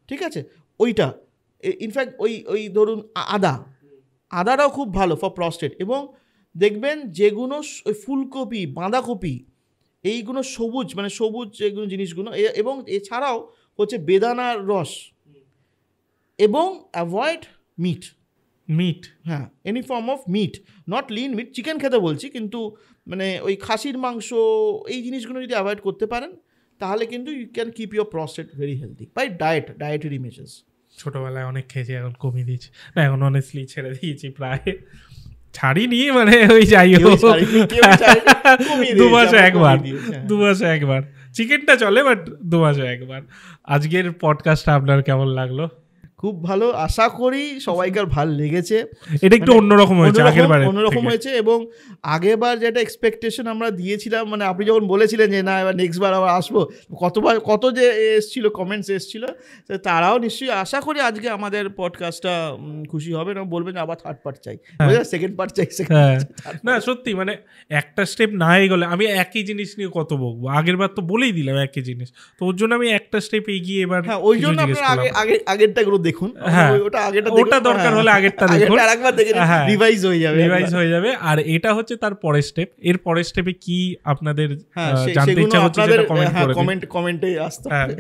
ঠিক আছে। ওইটা ইনফ্যাক্ট ওই ধরুন আদাটাও খুব ভালো ফর প্রস্টেট। এবং দেখবেন যেগুলো ওই ফুলকপি বাঁধাকপি এইগুলো সবুজ যেগুলো জিনিসগুলো, এবং এছাড়াও হচ্ছে বেদানার রস, এবং অ্যাভয়েড মিট, হ্যাঁ, any form of meat, not lean meat, chicken খেতে বলছি, কিন্তু মানে ওই খাসির মাংস এই জিনিসগুলো যদি অ্যাভয়েড করতে পারেন তাহলে কিন্তু you can keep your prostate very healthy by dietary measures. ছোটবেলায় অনেক খেয়েছি, এখন কমিয়ে দিয়েছি না, এখন অনেস্টলি ছেড়ে দিয়েছি, প্রায় ছাড়িনি, মানে ওই যাই হোক 2 মাসে একবার চিকেনটা চলে, বাট 2 মাসে একবার। আজকের পডকাস্টটা আপনার কেমন লাগলো? খুব ভালো, আশা করি সবাইকার ভালো লেগেছে। এটা একটু অন্যরকম হয়েছে এবং আগেরবার যেটা এক্সপেকটেশন আমরা দিয়েছিলাম, মানে আপনি যখন বলেছিলেন যে না এবার নেক্সট বার আবার আসবো, কত যে এসছিল কমেন্টস এসছিল, তারাও নিশ্চয়ই আশা করি আজকে আমাদের পডকাস্টটা খুশি হবে না, বলবেন আবার থার্ড পার্ট চাই, সেকেন্ড পার্ট চাই। না সত্যি মানে একটা স্টেপ না এগোলে, আমি একই জিনিস নিয়ে কত বলবো, আগের বার তো বলেই দিলাম একই জিনিস, তো ওর জন্য আমি একটা স্টেপ এগিয়ে এবার, হ্যাঁ ওই জন্য আপনারা আগেরটা গুলো দেখুন, ওটা দরকার হলে আগেরটা দেখুন, আরেকবার দেখে রিভাইজ হয়ে যাবে। আর এটা হচ্ছে তার পরের স্টেপ। এর পরের স্টেপে কি আপনাদের জানতে ইচ্ছা হচ্ছে সেটা কমেন্টে আসতে হবে।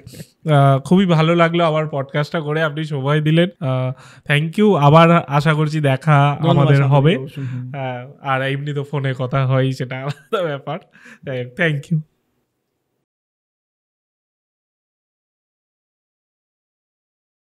খুবই ভালো লাগলো আবার পডকাস্টটা করে, আপনি সময় দিলেন, থ্যাংক ইউ। আবার আশা করছি দেখা আমাদের হবে, আর এমনি তো ফোনে কথা হয়, সেটা আলাদা ব্যাপার। Thank you.